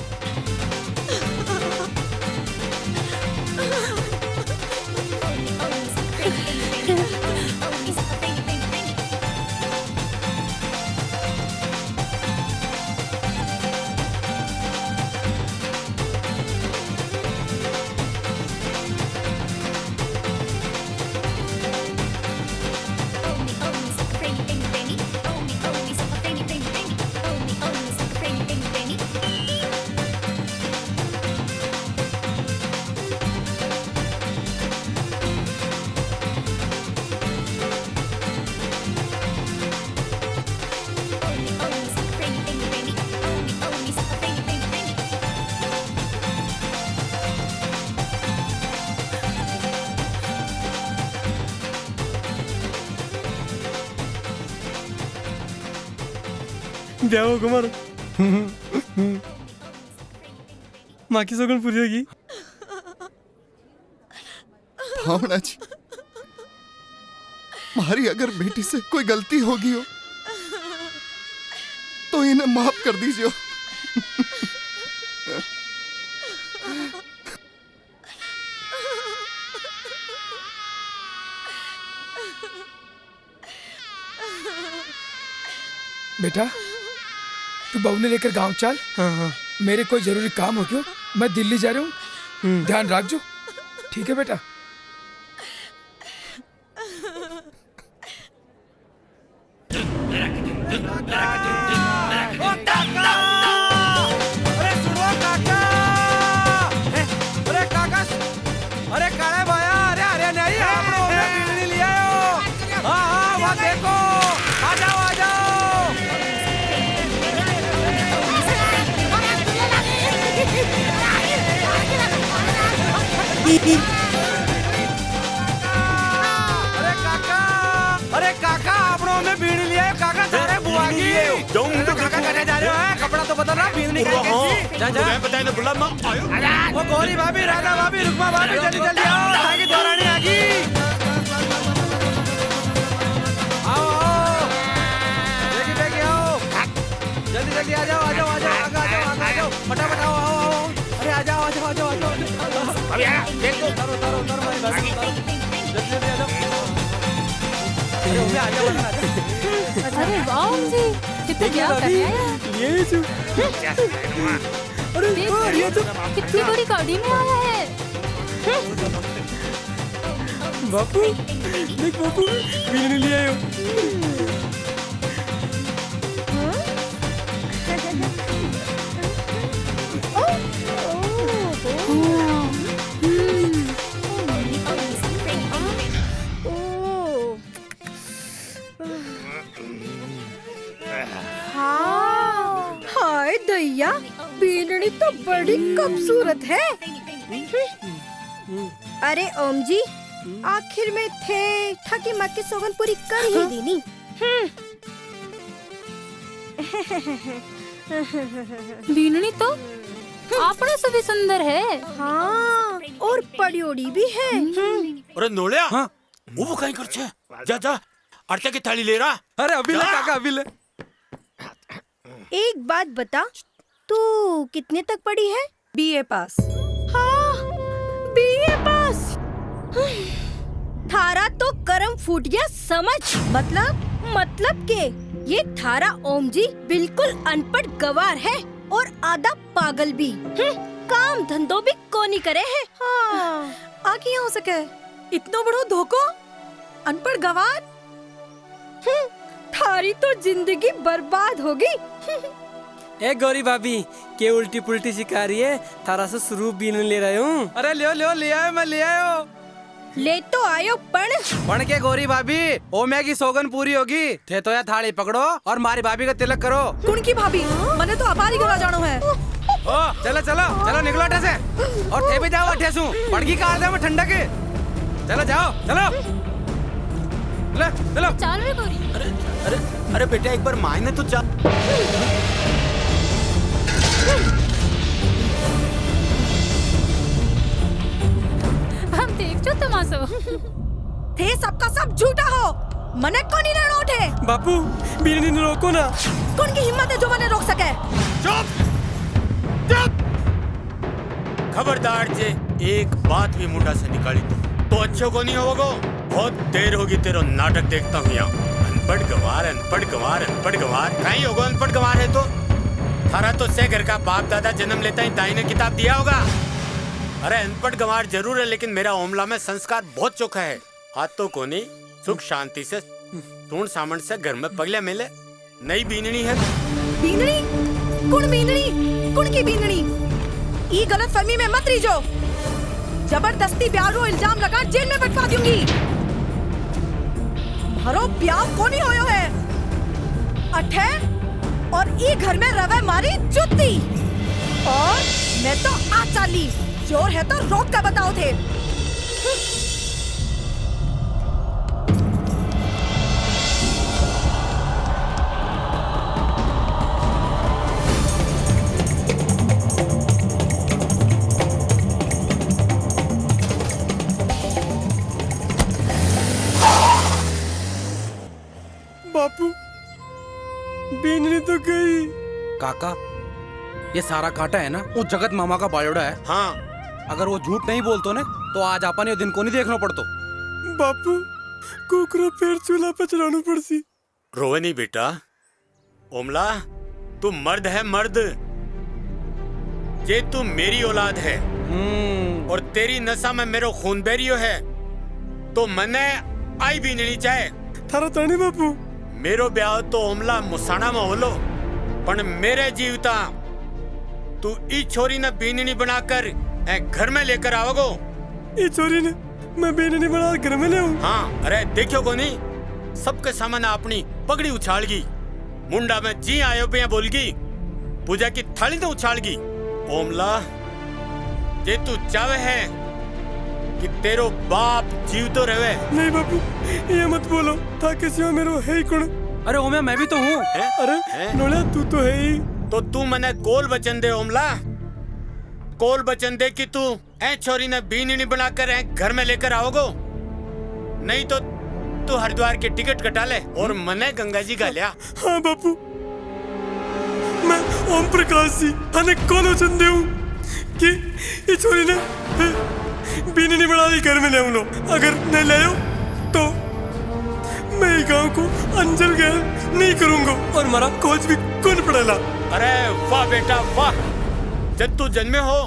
Bing, bing, bing, bing, bing, bing, bing, bing, bing, bing, bing, bing, bing, bing, bing, bing, bing, bing, ब्याह हो कुमार माँ की सौगन पूरी होगी। भावना जी, हमारी अगर बेटी से कोई गलती होगी हो तो इन्हें माफ कर दीजिए। बेटा तू बहू ने लेकर गांव चल। हाँ। मेरे कोई जरूरी काम हो गया, मैं दिल्ली जा रहा हूँ, ध्यान रखजो। ठीक है बेटा। अरे काले भाया, अरे नहीं आप लोग बिजली ले आयो। हाँ वहाँ देखो, आ जाओ आ जाओ। अरे काका आप लोगों ने बीड़ी लिया है। काका तारे बुआ की तो काका करने जा रहे हो हैं? कपड़ा तो बदल रहा, बीड़ी कैसी? जा जा बताइए ना बुला माँ आयो। वो गौरी भाभी, राधा भाभी, रुक्मा भाभी, जल्दी जल्दी आओ, आगे दौरानी आगी। आओ आओ, देखी देखी आओ, जल्दी जल्दी आ जाओ आ जाओ आ जाओ आ जाओ, फटाफट आओ आओ आओ। अरे आ जाओ आ जाओ आ जाओ आ जाओ। अभी आ देखो, उतारो उतारो उतारो भाई भाभी उतारो, जल्दी जल्दी आ जाओ। अरे उसे आ जाओ आ जाओ। अरे वाह जी, कितने क्या कर रहे हैं? ये जो अरे ये तो कितनी बड़ी गाड़ी में आया है। बापू देख बापू बीड़ी ले आयो। हाय दैया, बीननी तो बड़ी खूबसूरत है। अरे ओम जी, आखिर में थे ठाकी माँ की सौगन पूरी कर ही देनी। बीननी तो आपने से भी सुंदर है। हाँ, और पड़ियोड़ी भी है। अरे नोलिया, हाँ? वो कहीं कर छे? जा जा, आटे की थाली ले रहा। अरे अभी ले काका अभी ले। एक बात बता, तू कितने तक पढ़ी है? बीए पास। हाँ, बीए पास। थारा तो करम फूट गया समझ। मतलब के ये थारा ओम जी बिल्कुल अनपढ़ गवार है और आधा पागल भी। काम धंधो भी कोनी करे है। हाँ, आगे हो सके इतनो बड़ो धोखो, अनपढ़ गवार। थारी तो जिंदगी बर्बाद होगी। ए गौरी भाभी के उल्टी पुल्टी सिखा रही है, थारा से शुरू बीन ले रहे हूँ। अरे लियो ले आयो, मैं ले आयो। ले तो आयो पण के गौरी भाभी, ओम्या की सौगन पूरी होगी। थे तो या थाली पकड़ो और मारी भाभी का तिलक करो। कुण की भाभी? मने तो अबारी घरा जानो है। ओ चलो चलो चलो निकलो अठे से, और थे भी जाओ अठे सु पड़गी कार दे में ठंडा के। चलो जाओ चलो ले चलो। चल रे गौरी। अरे बेटा एक बार मायने तो चल। हम देख जो तमाशो। थे सबका सब झूठा हो, मने को नहीं रहना उठे। बापू बीनी ने रोको ना। कौन की हिम्मत है जो मने रोक सके? चुप चुप। खबरदार जे एक बात भी मुंडा से निकाली तो अच्छो को नहीं होगा। बहुत देर होगी तेरो नाटक देखता हूँ यहाँ। अनपढ़ गवार अनपढ़ गवार अनपढ़ गवार कहीं होगा। अनपढ़ गवार है तो थारा तो से घर का बाप दादा जन्म लेता ही दाई ने किताब दिया होगा। अरे अनपढ़ गवार जरूर है, लेकिन मेरा ओमला में संस्कार बहुत चोखा है। हाथों को नहीं सुख शांति से तूण सामन से घर में पगले मिले। नई बीननी है। बीननी? कौन बीननी? कौन की बीननी? ये गलत फहमी में मत रहिजो। जबरदस्ती ब्याह इल्जाम लगा जेल में पटवा दूंगी। भरो ब्याह को नहीं होयो है अठे, और ये घर में रवे मारी जुत्ती। और मैं तो आ चाली, जोर है तो रोक कर बताओ थे। काका, ये सारा कांटा है ना वो जगत मामा का बायोडा है। हाँ, अगर वो झूठ नहीं बोलतो ने तो आज आपने ये दिन को नहीं देखना पड़तो। बापू कुकरो पेड़ चूल्हा पे चढ़ाना पड़सी। रोवे नहीं बेटा। ओमला, तू मर्द है मर्द। ये तू मेरी औलाद है और तेरी नसा में मेरो खून बेरियो है, तो मने आई भी नहीं चाहे थारा तानी बापू। मेरो ब्याह तो ओमला मुसाना में होलो, पण मेरे जीवता तू ई छोरी ने बीननी बनाकर घर में लेकर आओगो। ई छोरी ने मैं बीननी बना घर में ले आऊं? हाँ, अरे देखियो को नहीं, सबके सामने अपनी पगड़ी उछालगी, मुंडा में जी आयो पे बोलगी, पूजा की थाली तो उछालगी। ओमला, ये तू चाहे है कि तेरो बाप जीव तो रहे? नहीं बापू, ये मत बोलो, था किसी मेरो है ही कौन? अरे ओम्या, मैं भी तो हूँ। अरे नोलिया, तू तो है ही। तो तू मने कोल बचन दे ओमला, कोल बचन दे कि तू ऐ छोरी ने बीननी बनाकर घर में लेकर आओगो, नहीं तो तू हरिद्वार के टिकट कटा ले और मने गंगा जी का लिया। हाँ बापू, मैं ओम प्रकाश जी थाने कौन वचन देऊं कि ये छोरी ने बीननी बना दी घर में ले लो। अगर नहीं ले आओ तो मैं गांव को अंजल गैर नहीं करूंगा और हमारा कोच भी कौन पड़ेला। अरे वाह बेटा वाह, जब तू जन्मे हो,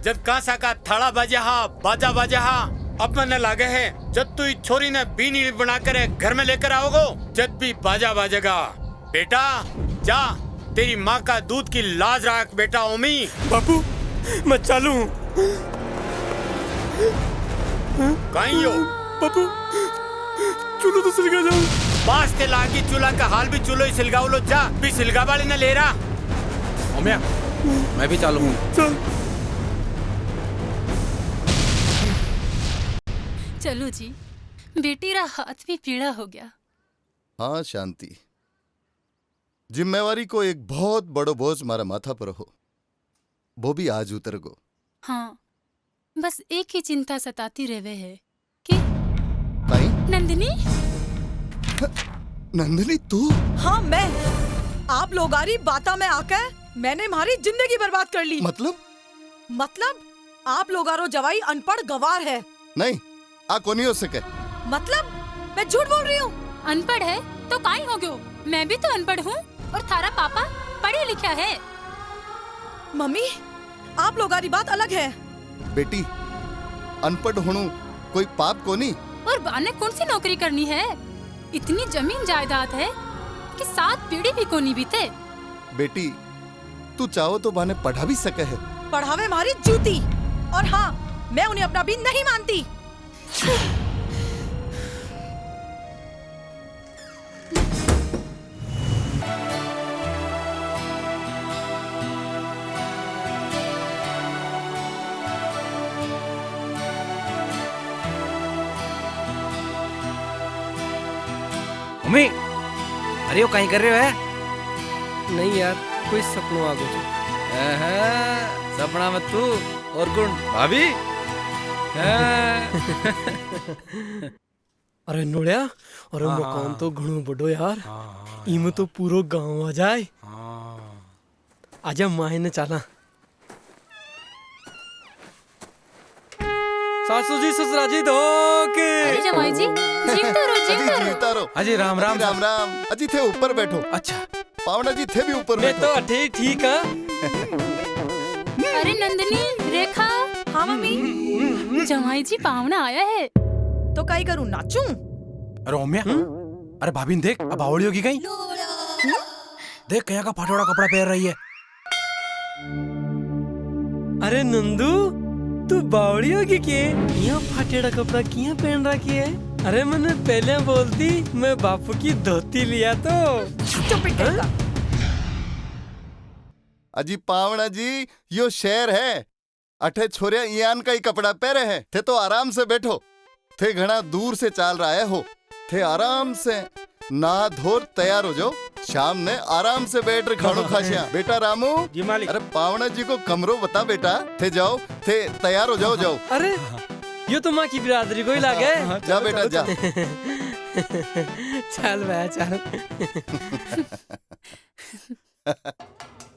जब कांसा का थाड़ा बाजे हा, बाजा बाजे हा, अब मन लागे है जब तू छोरी ने बीनी बनाकर घर में लेकर आओगो, जब भी बाजा बाजेगा। बेटा जा, तेरी माँ का दूध की लाज रख बेटा। ओमी बापू, मैं चालू हूँ। कहीं हो बापू, चूल्हा तो सिलगा जाऊँ। बास के लागी चूल्हा का हाल भी चूल्हा ही सिलगाओ लो, जा भी सिलगा वाली न ले रहा। ओम्या, मैं भी चालू हूँ। चल। चलो जी, बेटी रा हाथ भी पीड़ा हो गया। हाँ शांति, जिम्मेवारी को एक बहुत बड़ो बोझ मारा माथा पर हो, वो भी आज उतर गो। हाँ, बस एक ही चिंता सताती रहे है कि नंदिनी। नंदिनी तू? हाँ मैं। आप लोग आरी बाता में आकर मैंने हमारी जिंदगी बर्बाद कर ली। मतलब आप लोग आरो जवाई अनपढ़ गवार है। नहीं, आ कोनी हो सके। मतलब मैं झूठ बोल रही हूँ। अनपढ़ है तो काई हो गयो, मैं भी तो अनपढ़ हूँ और थारा पापा पढ़े लिखा है। मम्मी, आप लोग आरी बात अलग है। बेटी, अनपढ़ होनू कोई पाप को नहीं। और बाने कौन सी नौकरी करनी है? इतनी जमीन जायदाद है कि 7 पीढ़ी भी को नहीं बीते। बेटी, तू चाहो तो बाने पढ़ा भी सके है। पढ़ावे हमारी जूती, और हाँ, मैं उन्हें अपना भी नहीं मानती। मम्मी, अरे वो कहीं कर रहे हो है? नहीं यार, कोई सपनों आ गयो। सपना मत तू और गुण भाभी। अरे नोड़िया, अरे मकान तो घणो बड़ो यार, इमे तो पूरो गांव आ जाए। आजा माहे ने चाला। सासू जी, ससुरा जी धोके। अरे जमाई जी, जीवता रहो, जीवता रहो। अजी राम राम। राम राम। अजी थे ऊपर बैठो। अच्छा। पावना जी थे भी ऊपर मैं बैठो। तो ठीक है। अरे नंदिनी, रेखा। हाँ मम्मी। जमाई जी पावना आया है। तो काई करूं, नाचूं? अरे ओम्या, अरे भाभी ने देख, अब आवड़ी होगी कहीं। देख कहीं का फाटोड़ा कपड़ा पहन रही है। अरे नंदू, तू बावड़ी होगी के? यहाँ फाटेड़ा कपड़ा किया पहन रखी है? अरे मैंने पहले बोलती, मैं बापू की धोती लिया तो। चुप करेगा। अजी पावना जी, यो शहर है, अठे छोरिया इयान का ही कपड़ा पहरे है। थे तो आराम से बैठो, थे घना दूर से चाल रहे हो, थे आराम से नहा धो तैयार हो जाओ, शाम ने आराम से बैठ कर खानो खाशिया। बेटा रामू जी मालिक। अरे पावना जी को कमरो बता बेटा, थे जाओ, थे तैयार हो जाओ। जाओ। अरे ये तो माँ की बिरादरी को ही लागे। जा बेटा जा। चल भाई चल।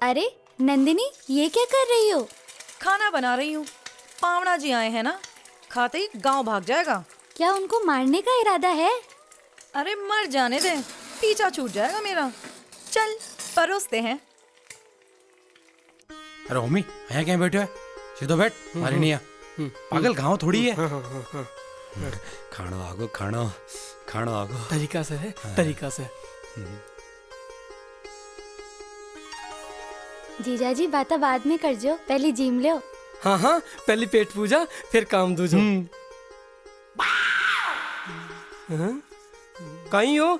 अरे नंदिनी, ये क्या कर रही हो? खाना बना रही हूँ। पावना जी आए हैं ना, खाते ही गांव भाग जाएगा। क्या उनको मारने का इरादा है? अरे मर जाने दे, पीछा छूट जाएगा मेरा। चल परोसते हैं। अरे ओमी, यहाँ क्या बैठे है? सीधो बैठ, मारी नहीं पागल गाँव थोड़ी है। खानो आगो, खानो खानो आगो। तरीका से है, तरीका से। जीजाजी बाता बाद में कर जो, पहले जिम लो। हाँ हाँ, पहले पेट पूजा फिर काम दूजो। कहीं हो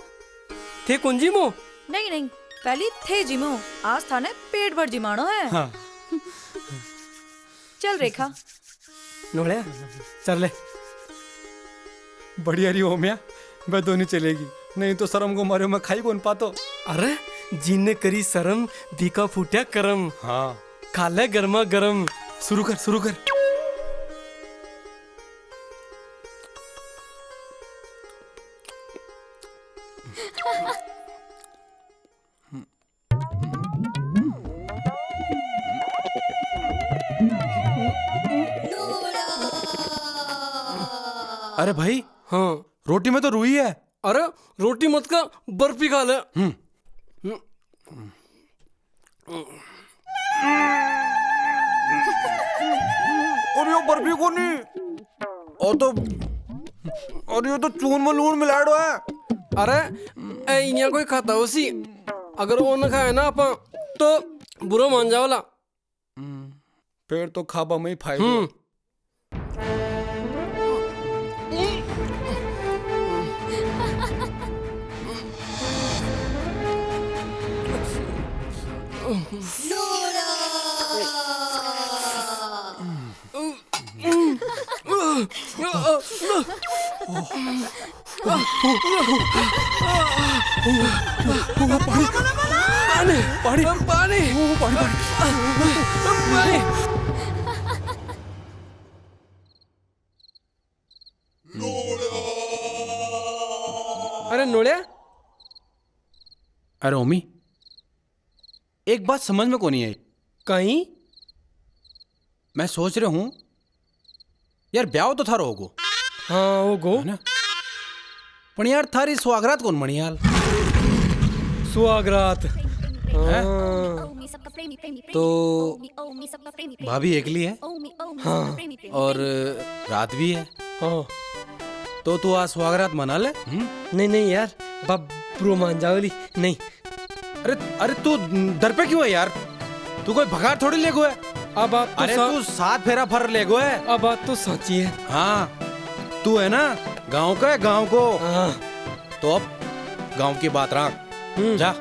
थे कुंजी मो? नहीं नहीं, पहले थे जिमो, आज थाने पेट भर जिमानो है। हाँ। चल रेखा। नोड़े चल ले। बढ़िया रही ओमिया, मैं दोनों चलेगी, नहीं तो शर्म को मारे मैं खाई कौन पातो। अरे जिन्ने करी शर्म, बीका फूटिया करम। हाँ, खा ले गर्मा गरम। शुरू कर, शुरू कर। अरे भाई, हाँ रोटी में तो रुई है। अरे रोटी मत का, बर्फी खा ले। और यो बर्फी को नहीं, और ये तो चून में लून मिलाड़ो है। अरे इन्हें कोई खाता उसी, अगर वो न खाए ना अपन तो बुरा मान जाओला। पेड़ तो खाबा में ही फायदा। पानी पानी पानी। अरे नोड़िया। अरे ओमी, एक बात समझ में को नहीं आई। कहीं मैं सोच रहा हूँ यार, ब्याह तो थारो होगो। हाँ होगो है ना, पण यार थारी सुहागरात कौन मणी हाल? सुहागरात तो भाभी एकली है। हाँ, और रात भी है। हाँ तो तू आज सुहागरात मना ले। नहीं नहीं यार, बाप बुरो मान जाओली नहीं। अरे अरे तू डर पे क्यों है यार? तू कोई भगार थोड़ी ले गो है। अब बात तो अरे तू 7 फेरा फर ले गो है। अब बात तो सच्ची है। हाँ, तू है ना गांव का है, गांव को। हाँ तो अब गांव की बात रख। जा।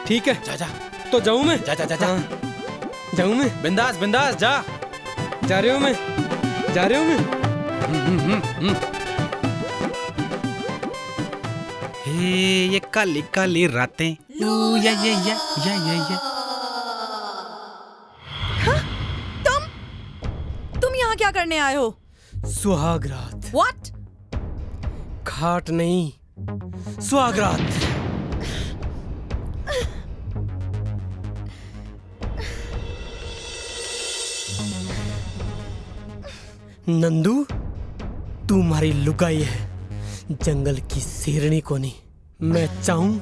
ठीक है, जा जा। तो जाऊं मैं? जा जा जा जा। जाऊं मैं? बिंदास बिंदास जा। जा रही हूँ मैं, जा रही हूँ मैं। हे ये काली काली रातें। या। तुम यहाँ क्या करने आए हो? सुहागरात। What? खाट नहीं, सुहागरात। नंदू, तू हमारी लुगाई है, जंगल की शेरनी को नहीं। मैं चाहूं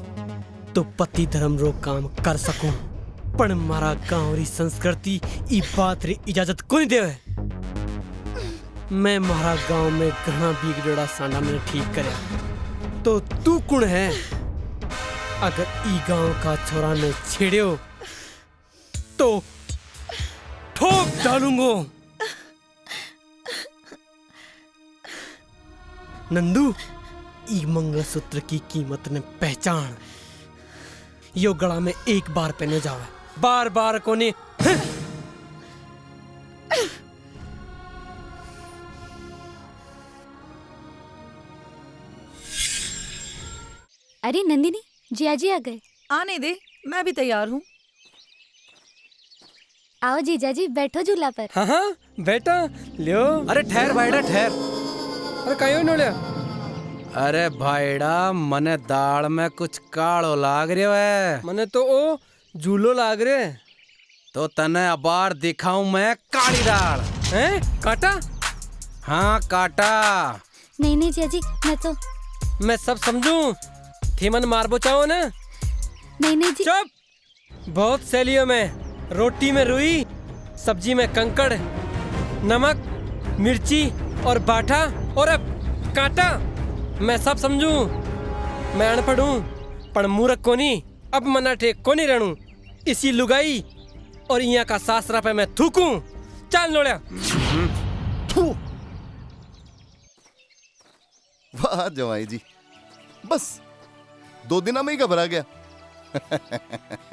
तो पति धर्म रो काम कर सकूं, पर मारा गांव री संस्कृति ई बात री इजाजत को नहीं देवे। मैं मारा गांव में घना बीग जोड़ा सांडा में ठीक करे, तो तू कौन है? अगर ई गांव का छोरा ने छेड़ियो तो ठोक डालूंगो। नंदू, ई मंगलसूत्र की कीमत ने पहचान। यो गला में एक बार पहने जावे, बार बार को नहीं। अरे नंदिनी, जियाजी आ गए। आने दे, मैं भी तैयार हूँ। आओ जीजाजी, बैठो झूला पर। हाँ हाँ बेटा लियो। अरे ठहर भाईड़ा ठहर। अरे कहीं हो नोलिया? अरे भाईड़ा, मने दाल में कुछ कालो लाग रहा है। मने तो ओ झूलो लाग रहे। तो तने अबार दिखाऊं मैं काली दाल। हैं? काटा? हाँ काटा। नहीं नहीं जिया जी, मैं सब समझूं। थीमन मारबो चाहो ना? नहीं नहीं जी। चुप। बहुत सैलियों में रोटी में रुई, सब्जी में कंकड़, नमक, मिर्ची और बाठा और अब कांटा। मैं सब समझूं। मैं अनपढ़ हूँ पर मूर्ख कोनी। अब मना ठेक कोनी रहूं। इसी लुगाई और यहाँ का सासरा पे मैं थूकूं। चल नोड़िया। वाह जवाई जी, बस 2 दिन में ही घबरा गया।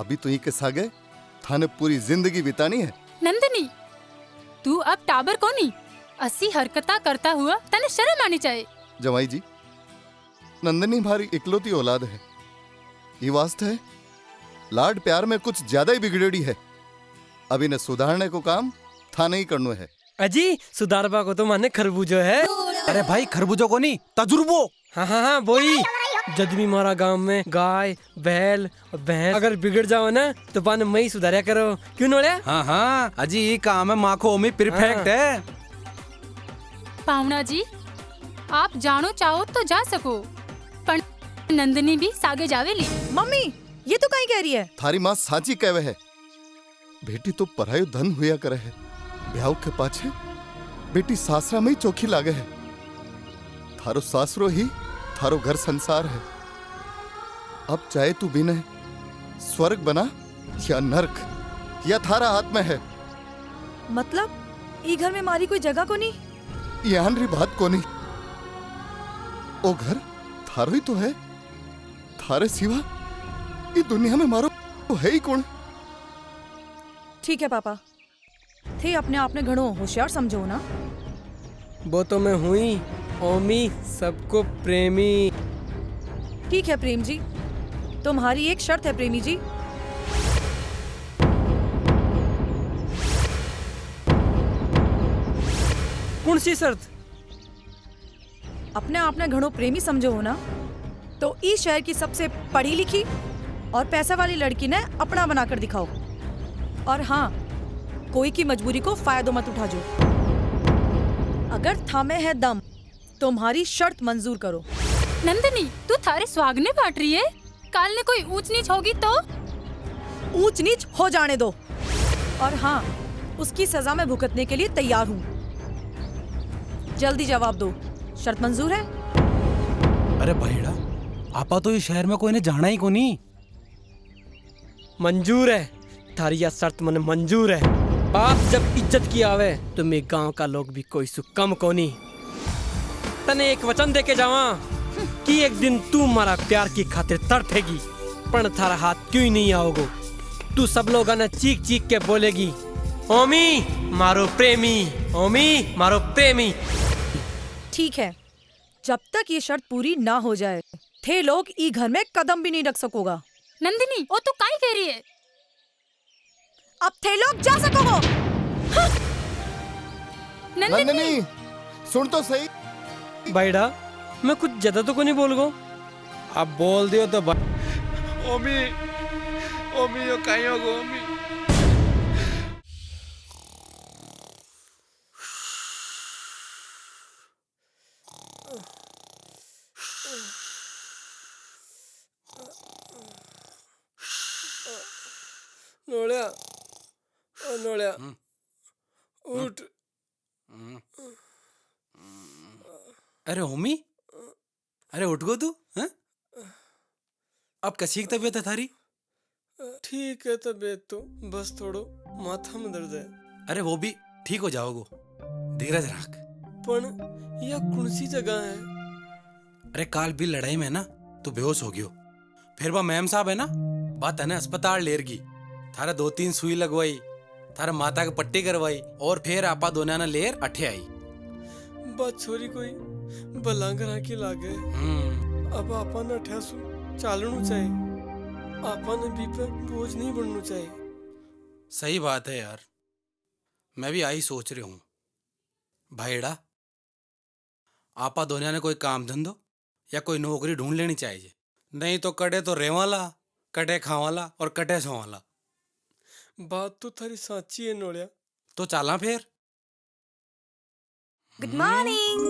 अभी तो ही के सागे थाने पूरी जिंदगी बितानी है। नंदिनी, तू अब टाबर कोनी असी हरकता करता हुआ तने शर्म आनी चाहिए। जवाई जी, नंदनी भारी इकलौती औलाद है। ये वास्ते है लाड प्यार में कुछ ज्यादा ही बिगड़ेड़ी है। अब इन्हें सुधारने को काम थाने ही करना है। अजी सुधारबा को तो माने खरबूजो है। अरे भाई खरबूजो को नहीं, तजुर्बो। हाँ वही। जब भी हमारा गांव में गाय, बैल और भैंस अगर बिगड़ जाओ ना तो पाने मई सुधारा करो। क्यों नोड़िया? हाँ अजी ये काम है माँ को ओमी परफेक्ट है। पावना जी, आप जानो चाहो तो जा सको, पर नंदिनी भी सागे जावेली। मम्मी ये तो कहीं कह रही है। थारी माँ साची कहवे है। बेटी तो परायो धन हुआ करे है। ब्याह के पाछे बेटी सासरा में ही चौखी लागे है। थारो सासरो ही थारो घर संसार है। अब चाहे तू बिने स्वर्ग बना या नरक, या थारा हाथ में है। मतलब ई घर में मारी कोई जगह को नहीं? यहाँ री बात को नहीं। ओ घर थारो ही तो है। थारे सिवा ये दुनिया में मारो तो है ही कौन? ठीक है पापा, थे अपने आप ने घणो होशियार समझो ना। वो तो मैं हुई ओमी सबको प्रेमी। ठीक है प्रेम जी, तुम्हारी एक शर्त है प्रेमी जी। कौन सी शर्त? अपने आप ने घणो प्रेमी समझो हो ना, तो इस शहर की सबसे पढ़ी लिखी और पैसा वाली लड़की ने अपना बनाकर दिखाओ। और हाँ, कोई की मजबूरी को फायदो मत उठा जो। अगर थामे है दम, तुम्हारी शर्त मंजूर करो। नंदिनी, तू थारे स्वागने बांट रही है। काल ने कोई ऊंच नीच होगी तो? ऊंच नीच हो जाने दो। और हाँ, उसकी सजा मैं भुगतने के लिए तैयार हूँ। जल्दी जवाब दो, शर्त मंजूर है? अरे भाईड़ा, आपा तो इस शहर में कोई ने जाना ही को नहीं। मंजूर है थारी यह शर्त, मन मंजूर है। बाप जब इज्जत की आवे तो मेरे गांव का लोग भी कोई सु कम को नहीं। तने एक वचन दे के जावा कि एक दिन तू हमारा प्यार की खातिर तड़पेगी, पर थारा हाथ क्यों ही नहीं आओगो। तू सब लोग ने चीख चीख के बोलेगी, ओमी मारो प्रेमी, ओमी मारो प्रेमी। ठीक है, जब तक ये शर्त पूरी ना हो जाए, थे लोग ई घर में कदम भी नहीं रख सकोगा। नंदिनी, वो तो काई कह रही है? अब थे लोग जा सकोगो। हाँ। नंदिनी सुन तो सही। भाईड़ा, मैं कुछ ज्यादा तो को नहीं बोल गो। अब बोल दियो तो ओमी ओमी यो काई होगो ओमी। नोड़िया, ओ नोड़िया, उठ। अरे ओमी, अरे उठ गो तू। हैं? अब कैसी तबीयत है थारी? ठीक है तबीयत तो, बस थोड़ो माथा में दर्द है। अरे वो भी ठीक हो जाओगो, धीरज रख। पण यह कौन सी जगह है? अरे काल भी लड़ाई में ना तू बेहोश हो गयो। फिर वह मैम साहब है ना, बात है ना अस्पताल लेरगी। थारा 2-3 सुई लगवाई, थारा माता की पट्टी करवाई और फिर आपा दोनों ने लेर अठे आई। बात छोरी कोई बलांगरा की लागे। अब आपा न ठहसू चालनू चाहिए। आपा ने भी पे बोझ नहीं बनना चाहिए। सही बात है यार, मैं भी आई सोच रही हूँ। भाईड़ा, आपा दोनों ने कोई काम धंधो या कोई नौकरी ढूंढ लेनी चाहिए। नहीं तो कटे तो रेवाला, कटे खावाला और कटे सोवाला। बात तो थारी साची है नोलिया। तो चला फिर। Good morning.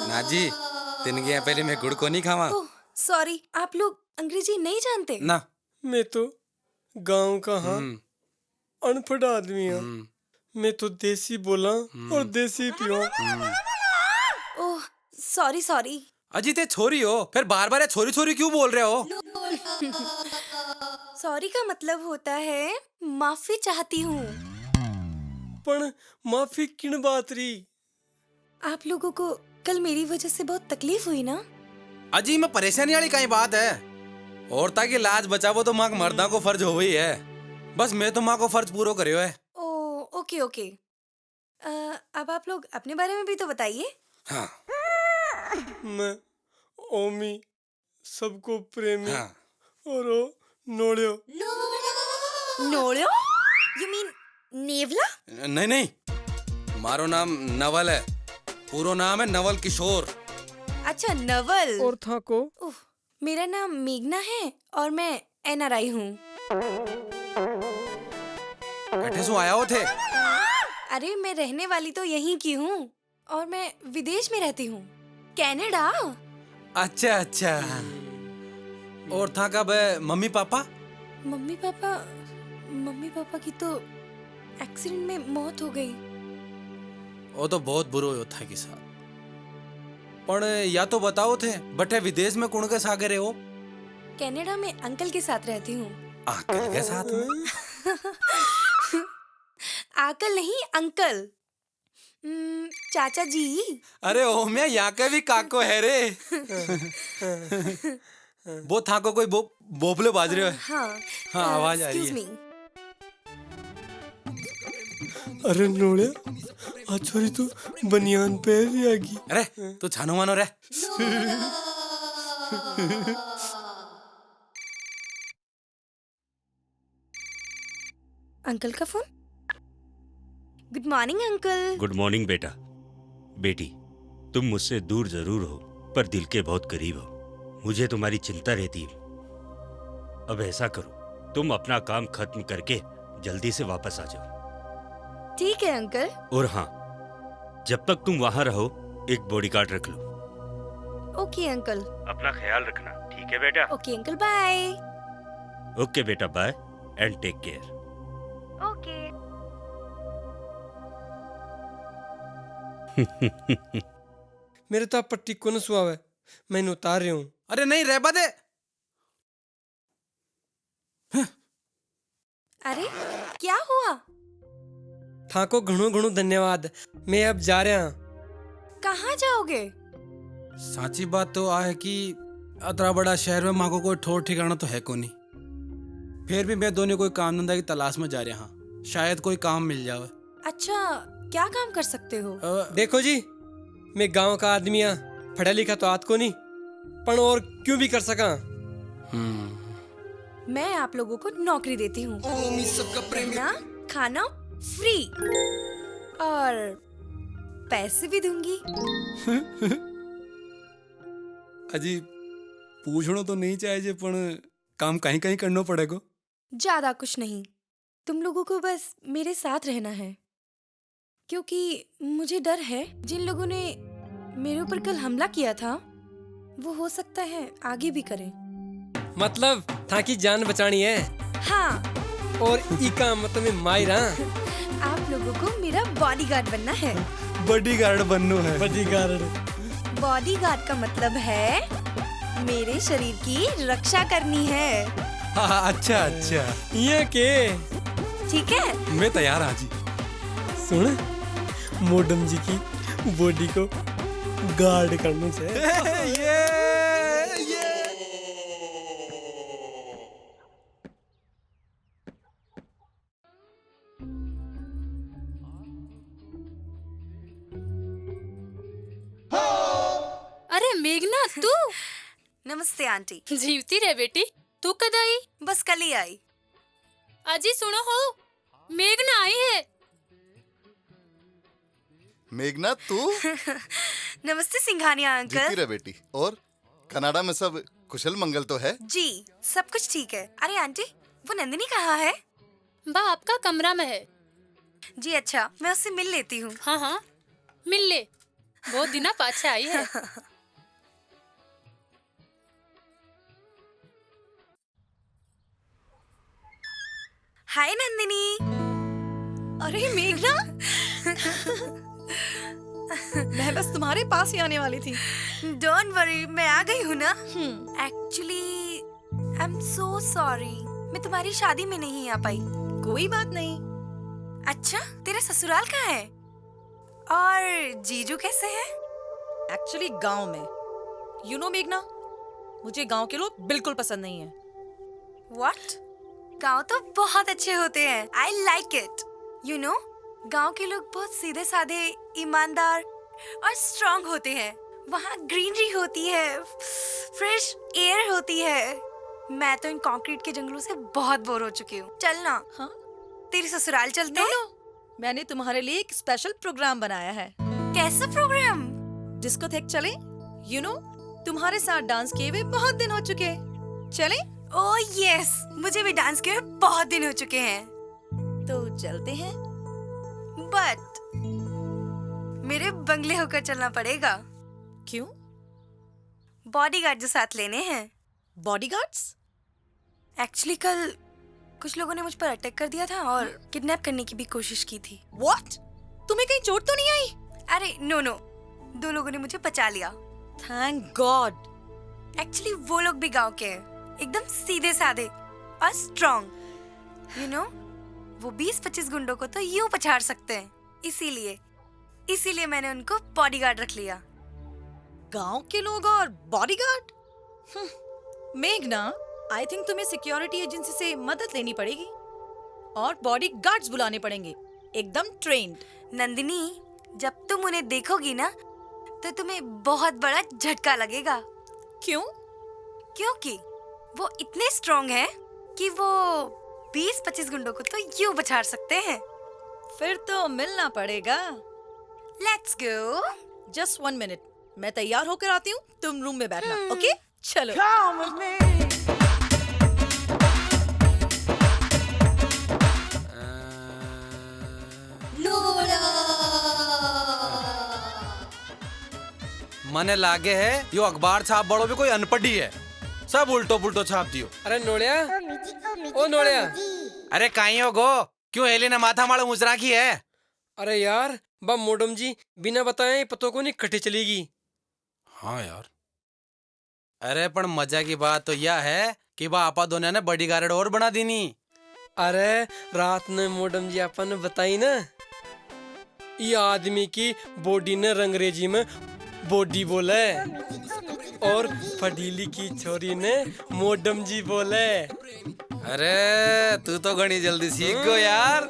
ना जी, तीन गया पहले मैं गुड़ को नहीं खावा। सॉरी, आप लोग अंग्रेजी नहीं जानते? ना, मैं तो गांव का हाँ अनपढ़ आदमी हूँ। मैं तो देसी बोला और देसी पियो। Oh sorry sorry. अजी ते छोरी हो, फिर बार बार छोरी छोरी क्यों बोल रहे हो? सॉरी का मतलब होता है माफी चाहती हूँ। पर माफी किन बात री? आप लोगों को कल मेरी वजह से बहुत तकलीफ हुई ना? अजी मैं परेशानी वाली कहीं बात है। औरता की लाज बचावो तो माँ मर्दा को फर्ज हो गई है। बस मैं तो माँ को फर्ज पूरा करियो है। Okay okay. अब आप लोग अपने बारे में भी तो बताइए। हाँ। मैं ओमी सबको प्रेमी और ओ नोड़ियो। नोड़ियो? You mean नेवला? नहीं नहीं, मारो नाम नवल है। पूरा नाम है नवल किशोर। अच्छा नवल। और था को? मेरा नाम मेघना है और मैं NRI हूँ। कटे सो आया हो थे? अरे मैं रहने वाली तो यहीं की हूँ और मैं विदेश में रहती हूँ, कनाडा। अच्छा अच्छा। और था कब मम्मी पापा? मम्मी पापा की तो एक्सीडेंट में मौत हो गई। वो तो बहुत बुरा होता है कि साथ। पर या तो बताओ थे बटे विदेश में कौन के साथ रहे हो? कनाडा में अंकल के साथ रहती हूँ। अंकल के साथ में? अंकल नहीं अंकल, चाचा जी। अरे ओ मैं यहाँ के भी काको है रे। वो था को कोई बोबले बाज रहे हो? हाँ आवाज आ रही है। अरे नोड़े आज छोरी तो बनियान पहन रही आगी। अरे तू छानो मानो रे। अंकल का phone. Good morning uncle. Good morning बेटा। बेटी तुम मुझसे दूर जरूर हो पर दिल के बहुत करीब हो। मुझे तुम्हारी चिंता रहती है। अब ऐसा करो तुम अपना काम खत्म करके जल्दी से वापस आ जाओ। ठीक है अंकल। और हाँ, जब तक तुम वहां रहो एक बॉडीगार्ड रख लो। Okay uncle. अपना ख्याल रखना, ठीक है बेटा? Okay uncle, bye. ओके बेटा, bye and take care. Okay. मेरे तो पट्टी को न सुहावे, मैंने उतार रही हूँ। अरे नहीं रहबा दे। अरे क्या हुआ? थाको घणो घणो धन्यवाद। मैं अब जा रहा। कहाँ जाओगे? साची बात तो आ है कि अतरा बड़ा शहर में माँ को कोई ठोर ठिकाना तो है को नहीं। फिर भी मैं दोनों कोई काम धंधा की तलाश में जा रहा हूँ, शायद कोई काम मिल जाए। अच्छा क्या काम कर सकते हो? देखो जी, मैं गांव का आदमी हाँ, पढ़ा लिखा तो आत को नहीं, पर और क्यों भी कर सका। मैं आप लोगों को नौकरी देती हूँ। ना खाना फ्री और पैसे भी दूंगी। अजी पूछना तो नहीं चाहिए पर काम कहीं कहीं करना पड़ेगा। ज्यादा कुछ नहीं, तुम लोगों को बस मेरे साथ रहना है, क्योंकि मुझे डर है जिन लोगों ने मेरे ऊपर कल हमला किया था वो हो सकता है आगे भी करें। मतलब था की जान बचानी है? हाँ। और ई काम मतलब मैं मायरा। आप लोगों को मेरा बॉडीगार्ड बनना है। बॉडीगार्ड बनना है? बॉडीगार्ड। बॉडीगार्ड का मतलब है मेरे शरीर की रक्षा करनी है। हाँ, अच्छा अच्छा ये के ठीक है, मैं तैयार हाँ जी। सुन, मोडम जी की बॉडी को गार्ड करना चाहिए। अरे मेघना तू? नमस्ते आंटी। जीवती रहे बेटी, तू कद आई? बस कल ही आई। अजी सुनो हो, मेघना आई है। मेघना तू? नमस्ते सिंघानिया अंकल। जीती रहे बेटी। और कनाडा में सब कुशल मंगल तो है? जी सब कुछ ठीक है। अरे आंटी वो नंदिनी कहाँ है? बा आपका कमरा में है। जी अच्छा, मैं उससे मिल लेती हूँ। हाँ हाँ, मिल ले, बहुत दिना पाछे आई है। हाय नंदिनी। अरे मेघना, मैं बस तुम्हारे पास ही आने वाली थी। डोंट वरी, मैं आ गई हूँ ना। Actually I am so sorry, मैं तुम्हारी शादी में नहीं आ पाई। कोई बात नहीं। अच्छा, तेरा ससुराल कहाँ है? और जीजू कैसे है? एक्चुअली गांव में। यू नो मेघना, मुझे गांव के लोग बिल्कुल पसंद नहीं है। What? गांव तो बहुत अच्छे होते हैं। I like it. You know, गांव के लोग बहुत सीधे साधे, ईमानदार और स्ट्रॉन्ग होते हैं। वहाँ ग्रीनरी होती है, फ्रेश एयर होती है। मैं तो इन कंक्रीट के जंगलों से बहुत बोर हो चुकी हूँ। चल ना, हाँ? तेरी ससुराल चलते हैं? मैंने तुम्हारे लिए एक स्पेशल प्रोग्राम बनाया है। कैसा प्रोग्राम? डिस्कोथेक चले? यू नो, तुम्हारे साथ डांस किए हुए बहुत दिन हो चुके। चले? ओह यस, मुझे भी डांस किए हुए बहुत दिन हो चुके हैं। तो चलते हैं। बट मेरे बंगले होकर चलना पड़ेगा। क्यों? बॉडीगार्ड जो साथ लेने हैं। बॉडीगार्ड्स? एक्चुअली कल कुछ लोगों ने मुझ पर अटैक कर दिया था और किडनैप करने की भी कोशिश की थी। What? तुम्हें कहीं चोट तो नहीं आई? अरे नो, दो लोगों ने मुझे बचा लिया। Thank God. एक्चुअली वो लोग भी गांव के हैं, एकदम सीधे साधे और स्ट्रॉन्ग। यू नो, वो 20-25 गुंडों को तो यूं पछाड़ सकते हैं। इसीलिए मैंने उनको बॉडीगार्ड रख लिया। गांव के लोग और बॉडीगार्ड? मेघना, आई थिंक तुम्हें सिक्योरिटी एजेंसी से मदद लेनी पड़ेगी और बॉडीगार्ड्स बुलाने पड़ेंगे, एकदम ट्रेन्ड। नंदिनी, जब तुम उन्हें देखोगी ना तो तुम्हें बहुत बड़ा झटका लगेगा। क्यों? क्योंकि वो इतने स्ट्रॉन्ग हैं कि वो 20-25 गुंडों को तो यूं बछाड़ सकते हैं। फिर तो मिलना पड़ेगा। Let's go. जस्ट 1 मिनट, मैं तैयार होकर आती हूँ, तुम रूम में बैठना। ओके? चलो। मने लागे है यो अखबार छाप बड़ो भी कोई अनपढ़ी है, सब उल्टो पुल्टो छाप दियो। अरे नोड़िया, ओ नोड़िया। अरे काई हो गो, क्यों हेली ने माथा माड़ो मुजरा की है? अरे यार, बा मोडम जी बिना बताए पतों को नहीं कटे चलेगी। हाँ यार। अरे पण मजा की बात तो यह है कि बा आपा दोनों ने बॉडीगार्ड और बना दीनी। अरे रात में मोडम जी आपा ने बताई ना, ये आदमी की बॉडी ने अंग्रेजी में बॉडी बोले और फडीली की छोरी ने मोडम जी बोले। अरे तू तो घनी जल्दी सीख गो यार।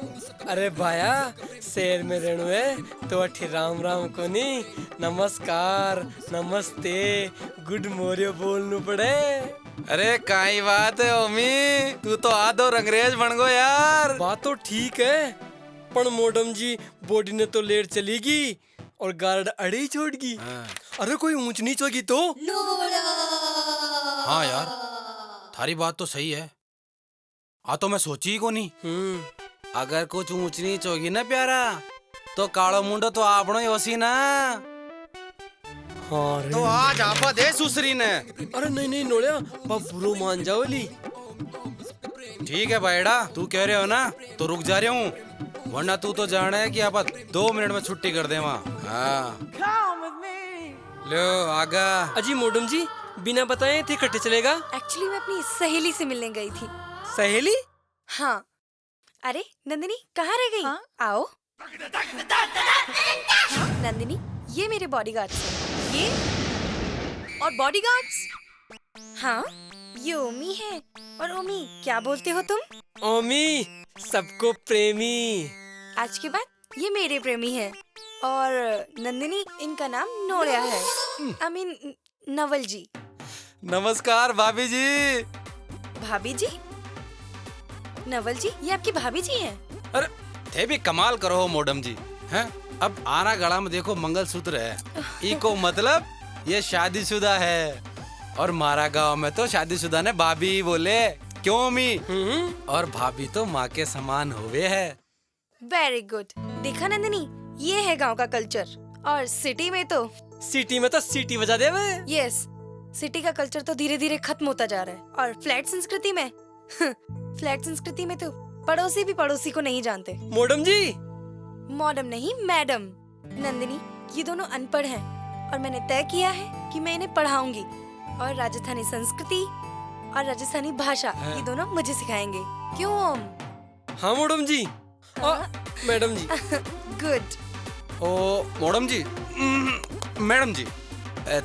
अरे भाया, शहर में रहने है तो अठी राम राम को नहीं, नमस्कार, नमस्ते, गुड मॉर्निंग बोलना पड़े। अरे काई बात है ओमी, तू तो आधो अंग्रेज बन गो यार। बात तो ठीक है, पर मोडम जी बॉडी ने तो लेट चलेगी और गार्ड अड़े ही छोड़गी। अरे कोई ऊंच नीच होगी तो। हाँ यार, थारी बात तो सही है। तो मैं सोची ही को नहीं। अगर कुछ ऊंच नीच होगी ना प्यारा, तो कालो मुंडो तो आपनो ही होसी ना। हाँ तो आज आपा दे सुसरी ने। अरे नहीं नोड़िया, बा बुरो मान जाओ ली। ठीक है भाईड़ा, तू कह रहे हो ना तो रुक जा रहा हूँ, वरना तू तो जाना है कि आप 2 मिनट में छुट्टी कर दे वहाँ। हाँ लो आगा। अजी मोडम जी बिना बताए थे कटे चलेगा? एक्चुअली मैं अपनी सहेली से मिलने गई थी। सहेली? हाँ। अरे नंदिनी कहाँ रह गई? हाँ? आओ। नंदिनी, ये मेरे बॉडीगार्ड्स हैं। ये? और बॉडीगार्ड्स? हाँ, ये ओमी है। और ओमी क्या बोलते हो तुम? ओमी, सबको प्रेमी। आज के बाद ये मेरे प्रेमी है। और नंदिनी, इनका नाम नोड़िया है। आई मीन नवल जी। नमस्कार भाभी जी। भाभी जी? नवल जी, ये आपकी भाभी जी हैं? अरे थे भी कमाल करो हो मोडम जी हैं। अब आना गला में देखो मंगलसूत्र है, इको मतलब ये शादीशुदा है। और मारा गांव में तो शादीशुदा ने भाभी बोले। क्यों अम्मी? और भाभी तो माँ के समान हुए है। Very good. देखा नंदिनी, ये है गांव का कल्चर। और सिटी में तो सीटी बजा दे मैं। यस, सिटी का कल्चर तो धीरे धीरे खत्म होता जा रहा है। और फ्लैट संस्कृति में फ्लैट संस्कृति में तो पड़ोसी भी पड़ोसी को नहीं जानते। मैडम जी। मॉडम नहीं, मैडम। नंदिनी, ये दोनों अनपढ़ हैं और मैंने तय किया है कि मैं इन्हें पढ़ाऊंगी। और राजस्थानी संस्कृति और राजस्थानी भाषा ये दोनों मुझे सिखाएंगे। क्यों ओम? हाँ मैडम जी। मैडम जी। गुड। ओ मैडम जी, मैडम जी,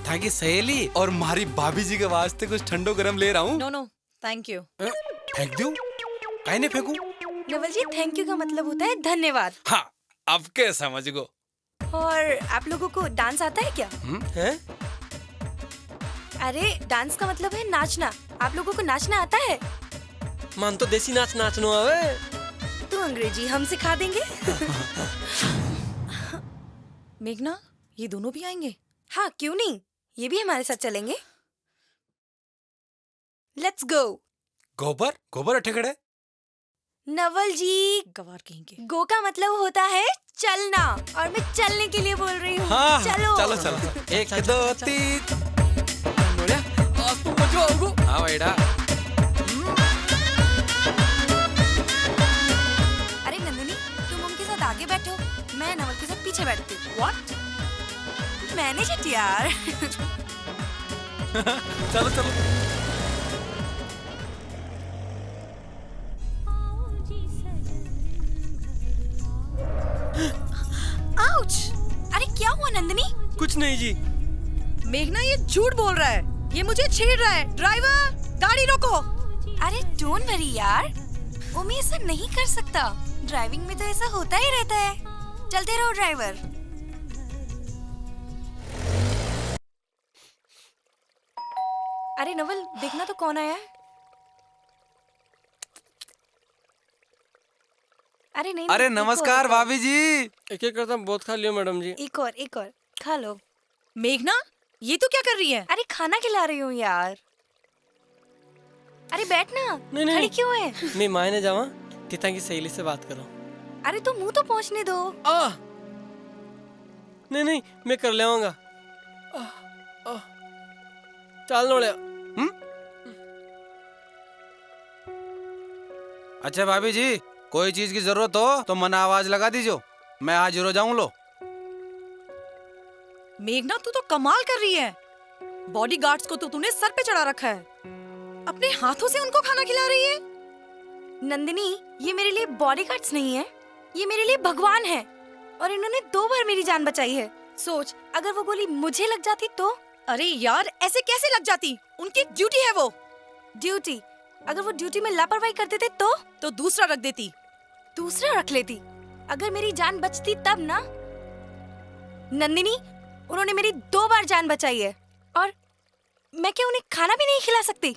थाकी सहेली और मारी भाभी जी के वास्ते कुछ ठंडो गरम ले रहा हूँ। No no, thank you. फेंक दूं? काहे ने फेंकूं? नवल जी, थैंक यू का मतलब होता है धन्यवाद। हाँ, अब के समझ गो। और आप लोगों को डांस आता है क्या? है? अरे डांस का मतलब है नाचना। आप लोगों को नाचना आता है? मन तो देसी नाच नाचनो आवे। तो अंग्रेजी हम सिखा देंगे। मेघना, ये दोनों भी आएंगे? हाँ, क्यों नहीं, ये भी हमारे साथ चलेंगे। Let's go. गोबर गोबर अठे खड़े। नवल जी, गवार कहेंगे। गो का मतलब होता है चलना, और मैं चलने के लिए बोल रही हूँ। हाँ, चलो चलो चलो। 1 2 3। आज तो मजा आएगा। हाँ बेटा। अरे नंदिनी, तुम उनके साथ आगे बैठो, मैं नवल के साथ पीछे बैठती हूँ। What? मैनेज इट यार। चलो चलो। आउच! अरे क्या हुआ नंदिनी? कुछ नहीं जी। मेघना, ये झूठ बोल रहा है, ये मुझे छेड़ रहा है। ड्राइवर, गाड़ी रोको। अरे डोंट वरी यार, ओमी ऐसा नहीं कर सकता। ड्राइविंग में तो ऐसा होता ही रहता है। चलते रहो ड्राइवर। अरे नवल, देखना तो कौन आया है। अरे नहीं, अरे नमस्कार भाभी जी। एक एक करता बहुत खा लियो मैडम जी। एक और खा लो। मेघना, ये तो क्या कर रही है? अरे खाना खिला रही हूँ यार। अरे बैठना। नहीं खड़ी क्यों है? मैं मायने जावा तिता की सहेली से बात करो। अरे तो मुंह तो पहुँचने दो। नहीं, मैं कर ले आऊंगा। चल नोड़े। अच्छा भाभी जी, कोई चीज की जरूरत हो तो मना आवाज लगा दीजो, मैं हाजिर हो जाऊं। लो। मेघना, तू तो कमाल कर रही है। बॉडीगार्ड्स को तो तूने सर पे चढ़ा रखा है, अपने हाथों से उनको खाना खिला रही है। नंदिनी, ये मेरे लिए बॉडीगार्ड्स नहीं है, ये मेरे लिए भगवान है। और इन्होंने 2 बार मेरी जान बचाई है। सोच, अगर वो गोली मुझे लग जाती तो? अरे यार, ऐसे कैसे लग जाती? उनकी ड्यूटी है वो। ड्यूटी? अगर वो ड्यूटी में लापरवाही करते थे तो दूसरा रख देती। दूसरा रख लेती। अगर मेरी जान बचती तब ना। नंदिनी, उन्होंने मेरी 2 बार जान बचाई है, और मैं क्या उन्हें खाना भी नहीं खिला सकती?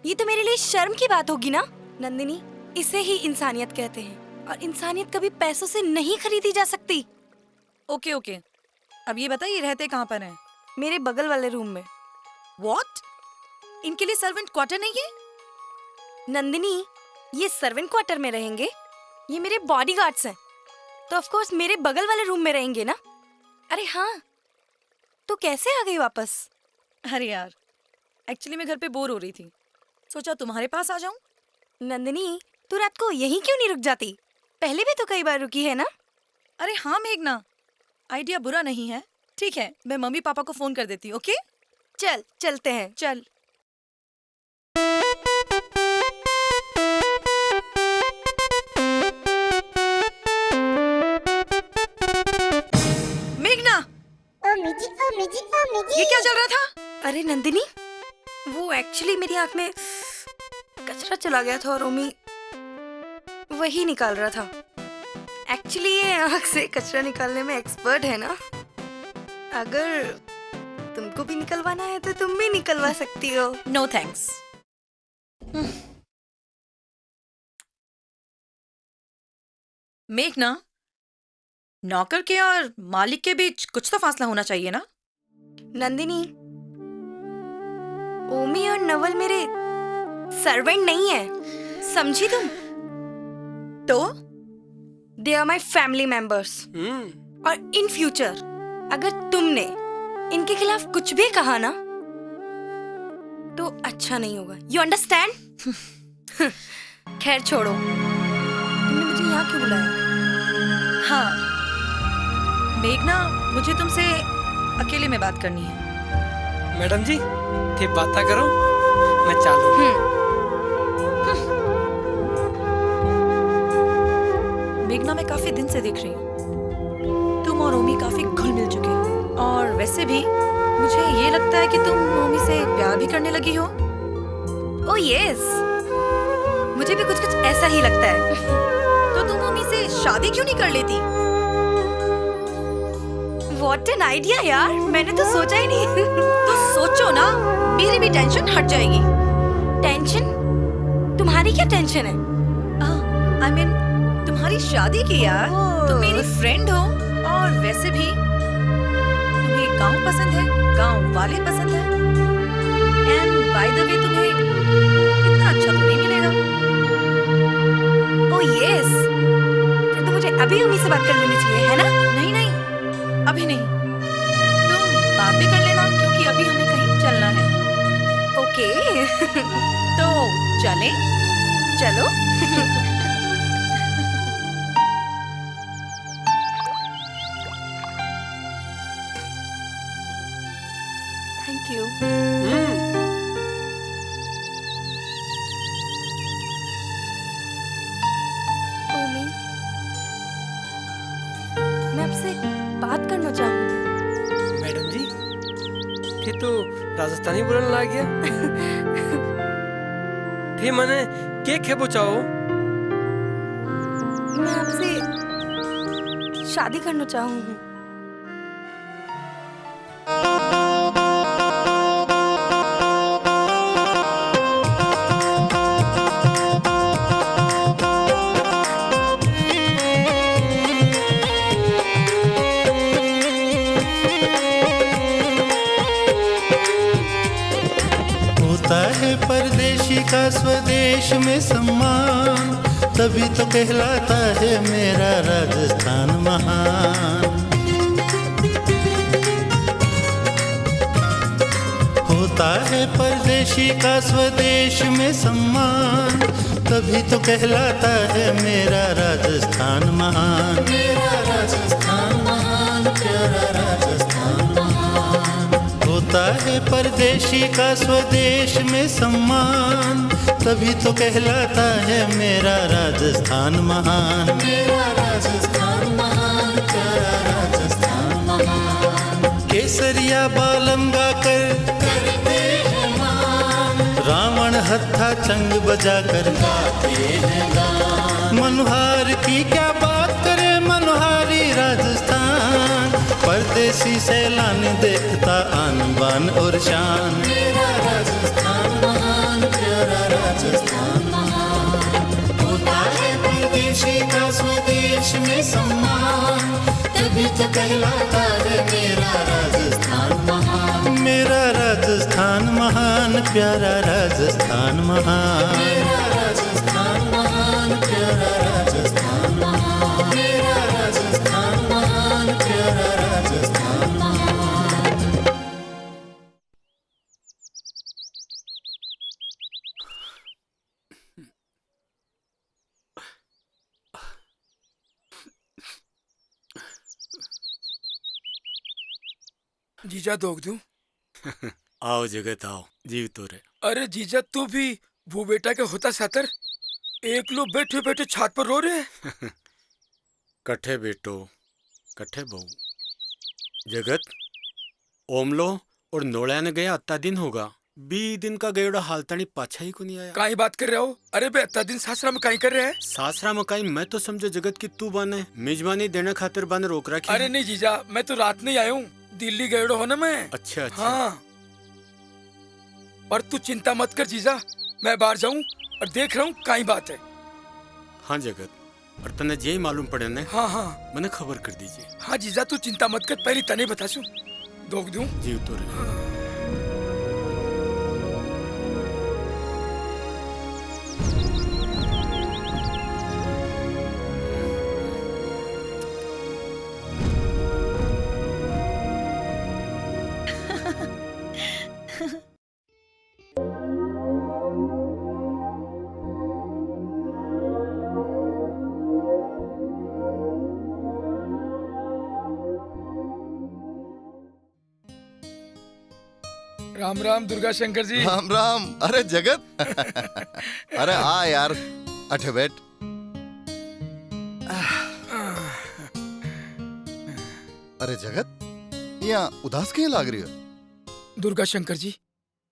ये तो मेरे लिए शर्म की बात होगी ना। नंदिनी, इसे ही इंसानियत कहते हैं, और इंसानियत कभी पैसों से नहीं खरीदी जा सकती। ओके, अब ये बताइए, रहते कहाँ पर हैं? मेरे बगल वाले रूम में। What? इनके लिए सर्वेंट क्वार्टर नहीं है? नंदिनी, ये सर्वेंट क्वार्टर में रहेंगे, ये मेरे बॉडीगार्ड्स हैं, तो ऑफ कोर्स मेरे बगल वाले रूम में रहेंगे ना। अरे हाँ, तो कैसे आ गई वापस? अरे यार, एक्चुअली मैं घर पे बोर हो रही थी, सोचा तुम्हारे पास आ जाऊं। नंदिनी, तू रात को यहीं क्यों नहीं रुक जाती? पहले भी तो कई बार रुकी है ना। अरे हाँ मेघना, आइडिया बुरा नहीं है। ठीक है, मैं मम्मी पापा को फोन कर देती हूँ। ओके, चलते हैं। चल। मेघना, ये क्या चल रहा था? अरे नंदिनी, वो एक्चुअली मेरी आंख में कचरा चला गया था और ओमी वही निकाल रहा था। एक्चुअली ये आंख से कचरा निकालने में एक्सपर्ट है ना। अगर तुमको भी निकलवाना है तो तुम भी निकलवा सकती हो। No thanks. मेघना, नौकर के और मालिक के बीच कुछ तो फासला होना चाहिए ना। नंदिनी, ओमी और नवल मेरे सर्वेंट नहीं है, समझी तुम? तो they are my family members. और इन फ्यूचर अगर तुमने इनके खिलाफ कुछ भी कहा ना तो अच्छा नहीं होगा। You understand? खैर छोड़ो, तुमने मुझे यहाँ क्यों बुलाया? हाँ मेघना, मुझे तुमसे अकेले में बात करनी है। मैडम जी थे बात करो, मैं चालू। मेघना, मैं काफी दिन से देख रही हूँ तुम और ओमी काफी घुल मिल चुके हो, और वैसे भी मुझे ये लगता है कि तुम ओमी से प्यार भी करने लगी हो। ओह यस, मुझे भी कुछ कुछ ऐसा ही लगता है। तो तुम ओमी से शादी क्यों नहीं कर लेती? What an idea यार, मैंने तो सोचा ही नहीं। तो सोचो ना, मेरी भी टेंशन हट जाएगी। टेंशन? तुम्हारी क्या टेंशन है? I mean, तुम्हारी शादी की यार। तुम मेरी फ्रेंड हो, और वैसे भी तुम्हें गांव पसंद है, गांव वाले पसंद है। एंड बाय द वे तुम्हें इतना अच्छा तो नहीं मिलेगा। ओह यस, फिर तो मुझे अभी उन्हीं से बात कर लेनी चाहिए, है ना? नहीं नहीं, अभी नहीं, तुम बाद में कर लेना, क्योंकि अभी हमें कहीं चलना है। ओके तो चले? चलो। Thank you. ओमी, मैं आपसे बात करना चाहूँ। मैडम जी थे तो राजस्थानी बोलने लग गया। थे मने के खे पूछाओ? मैं आपसे शादी करना चाहूँ। परदेशी का स्वदेश में सम्मान, तभी तो कहलाता है मेरा राजस्थान महान। होता है परदेशी का स्वदेश में सम्मान, तभी तो कहलाता है मेरा राजस्थान महान। मेरा राजस्थान महान, प्यारा राजस्थान महान। होता है परदेशी का स्वदेश में सम्मान, तभी तो कहलाता है मेरा राजस्थान महान। मेरा राजस्थान महान, प्यारा राजस्थान महान। केसरिया बालम गाकर करते हैं मान, रावण हत्था चंग बजाकर गाते हैं गान। मनोहार की क्या बात करे मनोहारी राजस्थान, परदेसी सैलानी देखता आन बान और शान। मेरा राजस्थान महान, प्यारा राजस्थान महान। होता है परदेशी का स्वदेश में सम्मान, तभी तो कहलाता है मेरा राजस्थान महान। मेरा राजस्थान महान, प्यारा राजस्थान महान। मेरा राजस्थान महान, प्यारा राजस्थान महान। मेरा राजस्थान महान, प्यारा राजस्थान महान। जीजा दोग दूं? आओ जगत आओ, जीव तो रे। अरे जीजा तू भी वो बेटा के होता सातर, एक लोग बैठे बैठे छात पर रो रहे हैं। कट्ठे बेटो कट्ठे बहू। जगत ओमलो और नोड़ा ने गया अत्ता दिन होगा, 20 दिन का गयोड़ा हालतानी पाछा ही को नहीं आया। काई बात कर रहे हो? अरे बे अत्ता दिन सासरा में काई कर रहे हैं? सासरा में काई मैं तो समझो जगत की तू बाने मेजबानी देने खातिर बाने रोक रखी। अरे नहीं जीजा, मैं तो रात नहीं आया हूँ, दिल्ली गयोड़ा होना मैं। अच्छा अच्छा। हाँ पर तू चिंता मत कर जीजा, मैं बाहर जाऊँ और देख रहा हूँ काई बात है। हाँ जगत, और तने जे मालूम पड़े ने हाँ हाँ मैंने खबर कर दीजिए। हाँ जीजा तू चिंता मत कर, पहले तने बताशू दोग दूं। जीव तो रे। राम राम दुर्गा शंकर जी। राम राम। अरे जगत अरे आ यार, अठे बैठ। अरे जगत, यहाँ उदास क्यों लाग रही हो? दुर्गा शंकर जी,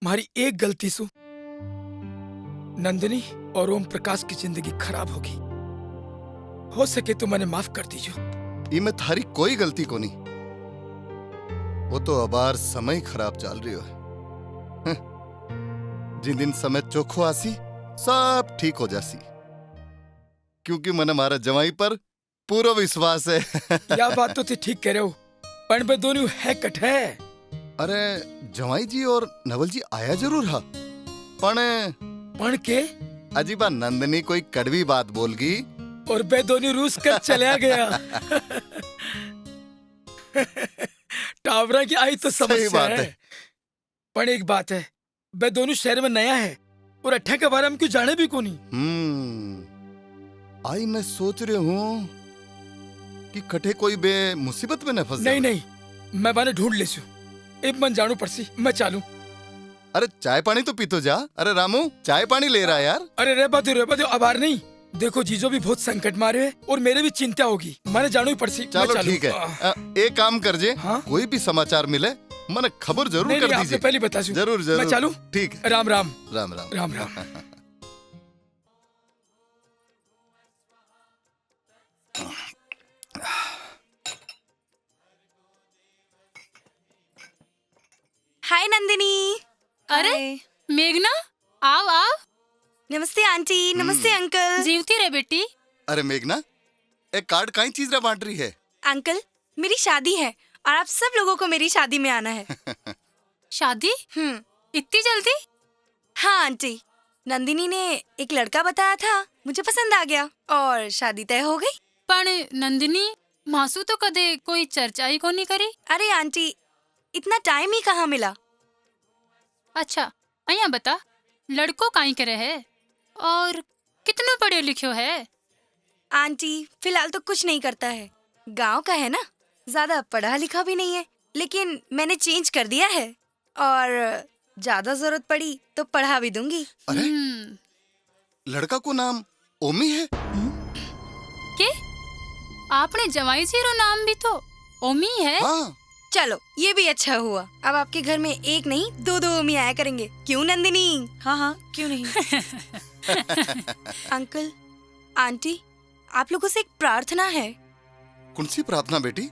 हमारी एक गलती सु नंदिनी और ओम प्रकाश की जिंदगी खराब होगी। हो सके तो मैंने माफ कर दीजिए। इमें थारी कोई गलती को नहीं, वो तो अबार समय खराब चल रही हो। जिन दिन समय चोखो आसी सब ठीक हो जासी, क्योंकि मैंने हमारा जवाई पर पूरा विश्वास है। या बात तो ठीक कह रहे हो, पण पे दोनों है कट है। अरे जवाई जी और नवल जी आया जरूर हा, पण के अजीबा नंदनी कोई कड़वी बात बोल गई और बे दोनों रूस कर चला गया। टावरा की आई तो समस्या बात है। पण एक बात है, बे दोनों शहर में नया है और अट्ठा के बारे में क्यों जाने भी को नहीं। आई मैं सोच रही हूँ कि कटे कोई बे मुसीबत में न फंस नहीं नहीं, मैं बाने ढूंढ लेसू। एक मन जानू पड़सी, मैं चालू। अरे चाय पानी तो पीतो जा। अरे रामू चाय पानी ले रहा है यार। अरे रे बदो आभार नहीं। देखो जीजो भी बहुत संकट मारे है और मेरे भी चिंता होगी, मैंने जानू ही पड़सी। चलो ठीक है, एक काम कर जे, कोई भी समाचार मिले मैंने खबर जरूर कर दीजिए। पहले बता। जरूर जरूर, मैं चालू। ठीक है। राम राम राम राम राम राम। हाय नंदिनी। अरे मेघना, आओ आओ। नमस्ते आंटी, नमस्ते अंकल। जीवती रहे बेटी। अरे मेघना, एक कार्ड काई चीज रा बांट रही है? अंकल मेरी शादी है और आप सब लोगों को मेरी शादी में आना है। शादी? इतनी जल्दी? हाँ आंटी, नंदिनी ने एक लड़का बताया था, मुझे पसंद आ गया और शादी तय हो गई। पण नंदिनी मासू तो कदे कोई चर्चा ही को नहीं करी। अरे आंटी, इतना टाइम ही कहाँ मिला। अच्छा अया बता, लड़को काई करे है और कितना पढ़े लिखो है? आंटी फिलहाल तो कुछ नहीं करता है, गांव का है ना, ज्यादा पढ़ा लिखा भी नहीं है, लेकिन मैंने चेंज कर दिया है और ज्यादा जरूरत पड़ी तो पढ़ा भी दूंगी। अरे लड़का को नाम ओमी है? के आपने जवाई जीरो नाम भी तो ओमी है? हाँ। चलो ये भी अच्छा हुआ, अब आपके घर में एक नहीं दो दो ओमी आया करेंगे। क्यों नंदिनी? हाँ हाँ क्यों नहीं। अंकल आंटी, आप लोगों से एक प्रार्थना है। कौन सी प्रार्थना बेटी?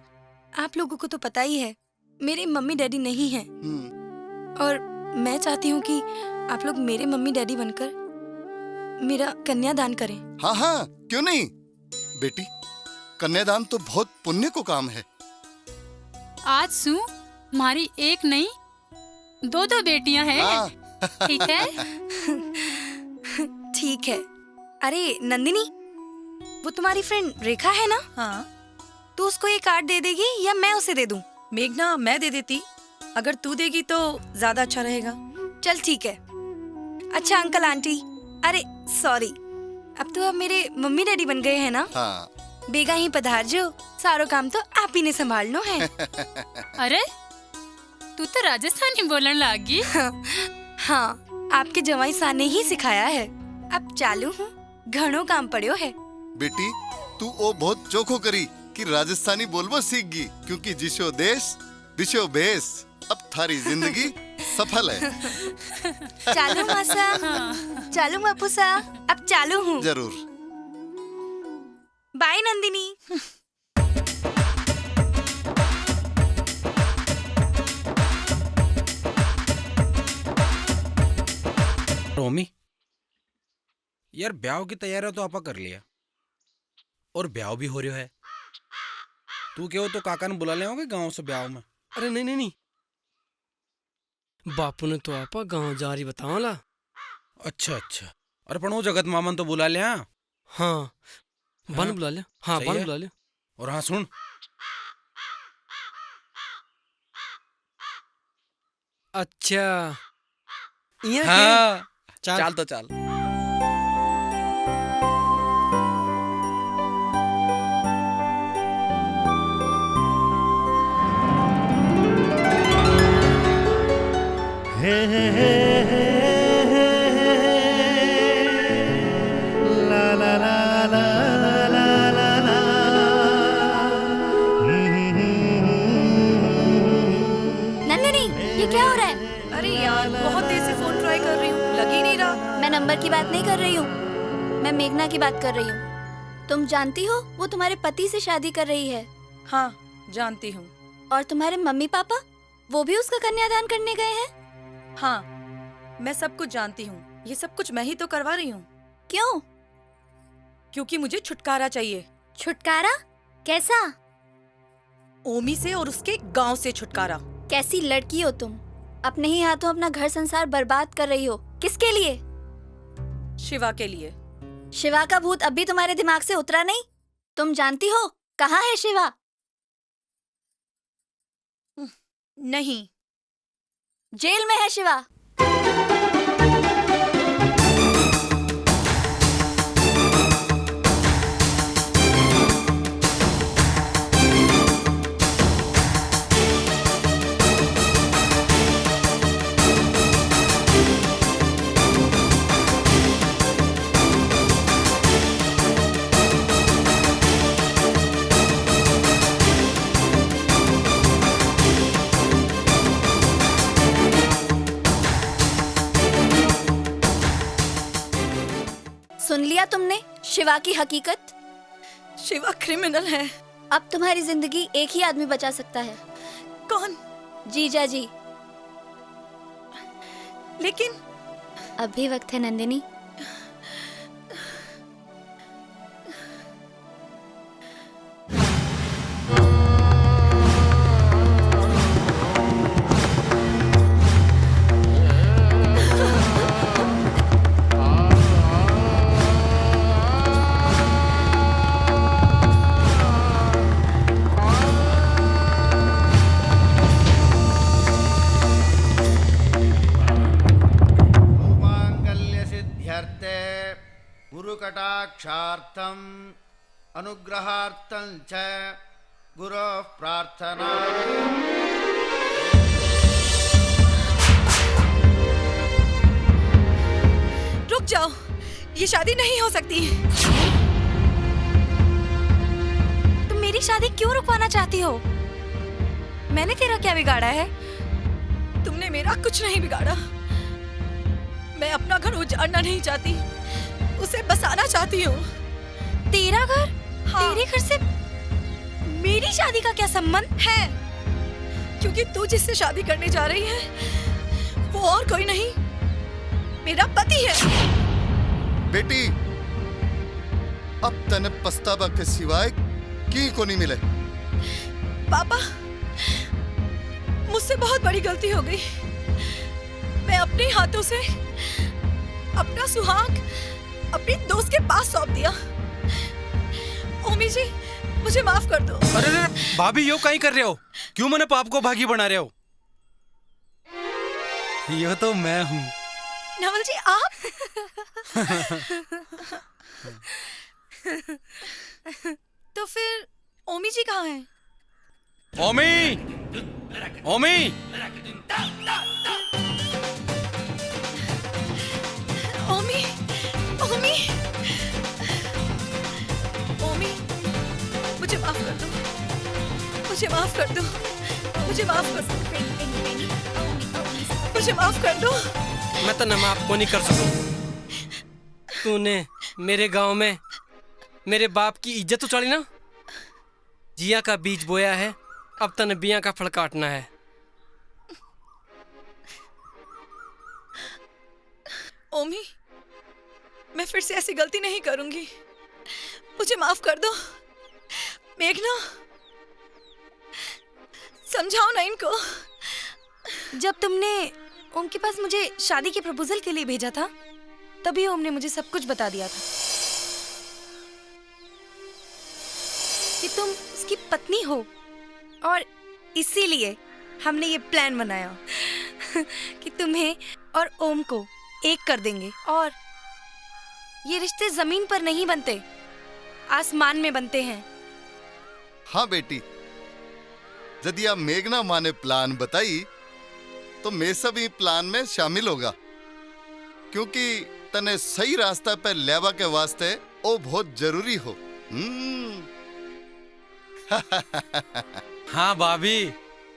आप लोगों को तो पता ही है, मेरे मम्मी डैडी नहीं हैं और मैं चाहती हूँ कि आप लोग मेरे मम्मी डैडी बनकर मेरा कन्यादान करें। हाँ हाँ क्यों नहीं बेटी, कन्यादान तो बहुत पुण्य को काम है। आज सु हमारी एक नहीं दो दो बेटियां हैं। ठीक है? ठीक है। अरे नंदिनी, वो तुम्हारी फ्रेंड रेखा है ना? हाँ। तो उसको ये कार्ड दे देगी या मैं उसे दे दूं? मेघना मैं दे देती, अगर तू देगी तो ज्यादा अच्छा रहेगा। चल ठीक है। अच्छा अंकल आंटी, अरे सॉरी, अब तो आप मेरे मम्मी डैडी बन गए हैं ना? हाँ। बेगा ही पधार जो, सारो काम तो आप ही ने संभालना है। अरे तू तो राजस्थानी बोलने लागी। हाँ, आपके जवाई सा ने ही सिखाया है। अब चालू हूँ, घणो काम पड़ो है। बेटी तू ओ बहुत चोखो करी कि राजस्थानी बोलबो सीख गई, क्योंकि जिसो देश विशो बेस, अब थारी जिंदगी सफल है। चालू मासा, चालू मापूसा, अब चालू हूँ। जरूर। बाय नंदिनी। रोमी यार, ब्याह की तैयारी तो आपा कर लिया और ब्याह भी हो रहा है। तू क्या हो तो काका ने बुला ले होगे गांव से ब्याह में? अरे नहीं नहीं नहीं, बापू ने तो आपा गांव जा रही बतावला। अच्छा अच्छा। अरे पण वो जगत मामन तो बुला ले। हाँ बन बुला ले। हाँ बन बुला ले। और हाँ सुन, अच्छा हाँ चाल तो चाल। हे ये क्या हो रहा है? अरे यार, बहुत देर से फोन ट्राई कर रही हूँ, लग ही नहीं रहा। मैं नंबर की बात नहीं कर रही हूँ, मैं मेघना की बात कर रही हूँ। तुम जानती हो वो तुम्हारे पति से शादी कर रही है। हाँ, जानती हूँ। और तुम्हारे मम्मी पापा वो भी उसका कन्यादान करने गए हैं। हाँ, मैं सब कुछ जानती हूँ। ये सब कुछ मैं ही तो करवा रही हूँ। क्यों? क्योंकि मुझे छुटकारा चाहिए। छुटकारा? कैसा? ओमी से और उसके गांव से छुटकारा। कैसी लड़की हो तुम? अपने ही हाथों अपना घर संसार बर्बाद कर रही हो। किसके लिए? शिवा के लिए। शिवा का भूत अब भी तुम्हारे दिमाग से उतरा नहीं? तुम जानती हो कहाँ है शिवा? नहीं। जेल में है शिवा। सुन लिया तुमने शिवा की हकीकत? शिवा क्रिमिनल है। अब तुम्हारी जिंदगी एक ही आदमी बचा सकता है। कौन? जीजा जी। लेकिन अभी वक्त है नंदिनी। गुरुकटाक्षार्थम अनुग्रहार्थं च गुरोः प्रार्थना। रुक जाओ, ये शादी नहीं हो सकती। तुम मेरी शादी क्यों रुकवाना चाहती हो? मैंने तेरा क्या बिगाड़ा है? तुमने मेरा कुछ नहीं बिगाड़ा। मैं अपना घर उजाड़ना नहीं चाहती, उसे बसाना चाहती हूँ। तेरा घर? हाँ। तेरे घर से मेरी शादी का क्या संबंध है? क्योंकि तू जिससे शादी करने जा रही है वो और कोई नहीं, मेरा पति है। बेटी, अब तने पछतावा के सिवाय की को नहीं मिले। पापा, मुझसे बहुत बड़ी गलती हो गई। मैं अपने हाथों से अपना सुहाग अपने दोस्त के पास सौंप दिया। ओमी जी, मुझे माफ कर दो। अरे भाभी, यो कहीं कर रहे हो? क्यों मैंने पाप को भागी बना रहे हो? यो तो मैं हूँ। नवल जी, आप? तो फिर ओमी जी कहाँ हैं? ओमी! ओमी! ओमी! ओमी! ओमी! मुझे माफ कर दो। मुझे माफ कर दो। मुझे माफ कर दो। मुझे माफ कर दो। मैं तो माफ को नहीं कर सकूं। तूने मेरे गांव में मेरे बाप की इज्जत उछाली ना। जिया का बीज बोया है, अब तने बिया का फल काटना है। ओमी, मैं फिर से ऐसी गलती नहीं करूंगी। मुझे माफ कर दो। मेघना, समझाओ ना इनको। जब तुमने ओम के पास मुझे शादी के प्रपोजल के लिए भेजा था, तभी ओम ने मुझे सब कुछ बता दिया था कि तुम उसकी पत्नी हो, और इसीलिए हमने ये प्लान बनाया कि तुम्हें और ओम को एक कर देंगे। और ये रिश्ते जमीन पर नहीं बनते, आसमान में बनते हैं। हाँ बेटी, यदि आप मेघना माँ ने प्लान बताई तो मैं सभी प्लान में शामिल होगा, क्योंकि तने सही रास्ता पर लेवा के वास्ते वो बहुत जरूरी हो। हाँ भाभी,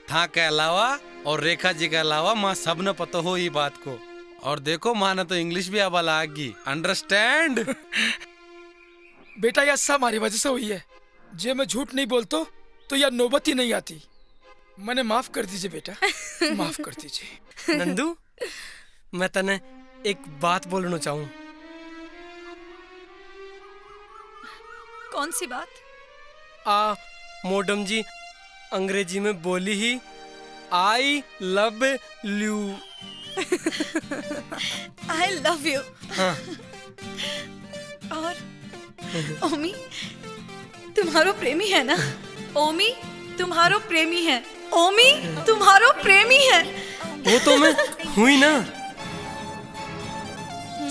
था के अलावा और रेखा जी के अलावा माँ सब न पता हो ये बात को। और देखो माँ ने तो इंग्लिश भी अब लागी, अंडरस्टैंड। बेटा यह सब हमारी वजह से हुई है। जे मैं झूठ नहीं बोलतो तो यह नौबत ही नहीं आती। मैंने माफ कर दीजिए बेटा, माफ कर दीजिए। नंदू, मैं तने एक बात बोलना चाहूँ। कौन सी बात? मैडम जी अंग्रेजी में बोली ही I love you. I love you. हाँ। और ओमी तुम्हारो प्रेमी है ना? ओमी तुम्हारो प्रेमी है। ओमी तुम्हारो प्रेमी है। वो तो मैं हुई ना।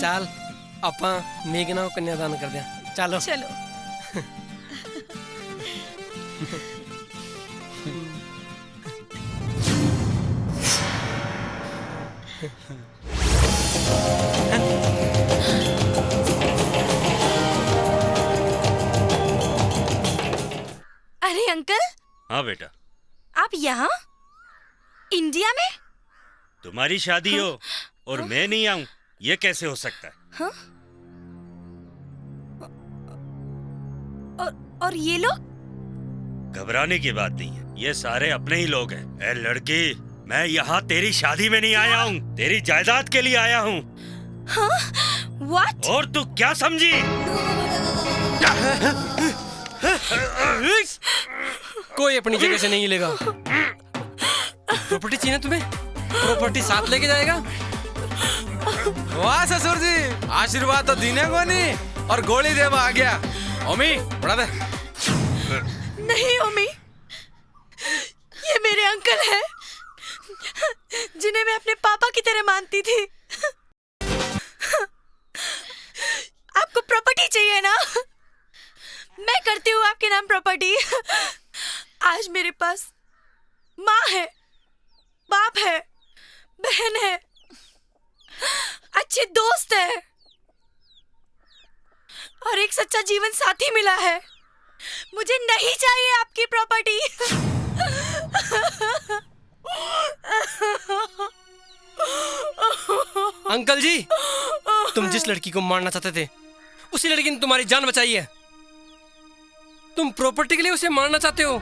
चल अपा मेघना को कन्यादान कर दिया। चलो चलो। अरे अंकल। हाँ बेटा। आप यहाँ इंडिया में? तुम्हारी शादी हो और मैं नहीं आऊं, ये कैसे हो सकता है? हाँ? और ये लोग? घबराने की बात नहीं है, ये सारे अपने ही लोग हैं। ए लड़की, मैं यहाँ तेरी शादी में नहीं आया हूँ, तेरी जायदाद के लिए आया हूँ। हाँ? What? और तू क्या समझी? कोई अपनी जगह से नहीं लेगा। प्रॉपर्टी चाहिए तुम्हें? प्रॉपर्टी साथ लेके जाएगा। वाह ससुर जी, आशीर्वाद तो दीने को नहीं और गोली देवा आ गया। ओमी बढ़ा दे। नहीं ओमी, ये मेरे अंकल हैं, जिन्हें मैं अपने पापा की तरह मानती थी। आपको प्रॉपर्टी चाहिए ना? मैं करती हूँ आपके नाम प्रॉपर्टी। आज मेरे पास माँ है, बाप है, बहन है, अच्छे दोस्त है और एक सच्चा जीवन साथी मिला है। मुझे नहीं चाहिए आपकी प्रॉपर्टी। अंकल जी, तुम जिस लड़की को मारना चाहते थे उसी लड़की ने तुम्हारी जान बचाई है। तुम प्रॉपर्टी के लिए उसे मारना चाहते हो।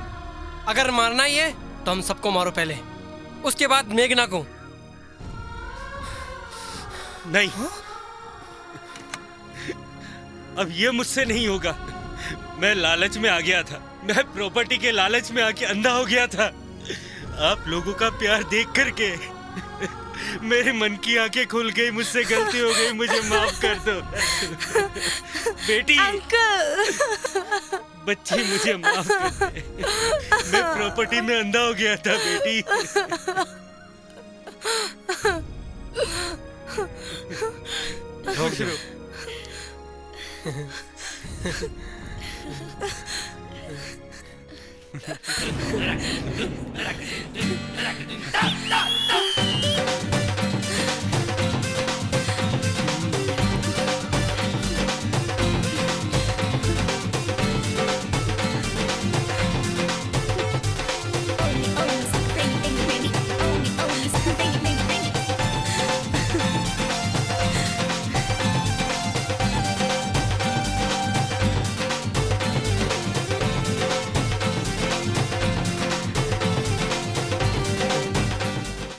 अगर मारना ही है तो हम सबको मारो पहले, उसके बाद मेघना को। नहीं, अब ये मुझसे नहीं होगा। मैं लालच में आ गया था, मैं प्रॉपर्टी के लालच में आके अंधा हो गया था। आप लोगों का प्यार देख करके मेरे मन की आंखें खुल गई। मुझसे गलती हो गई, मुझे माफ कर दो। बेटी, अंकल, बच्ची मुझे माफ कर दे। मैं प्रॉपर्टी में अंधा हो गया था बेटी। रोक दो।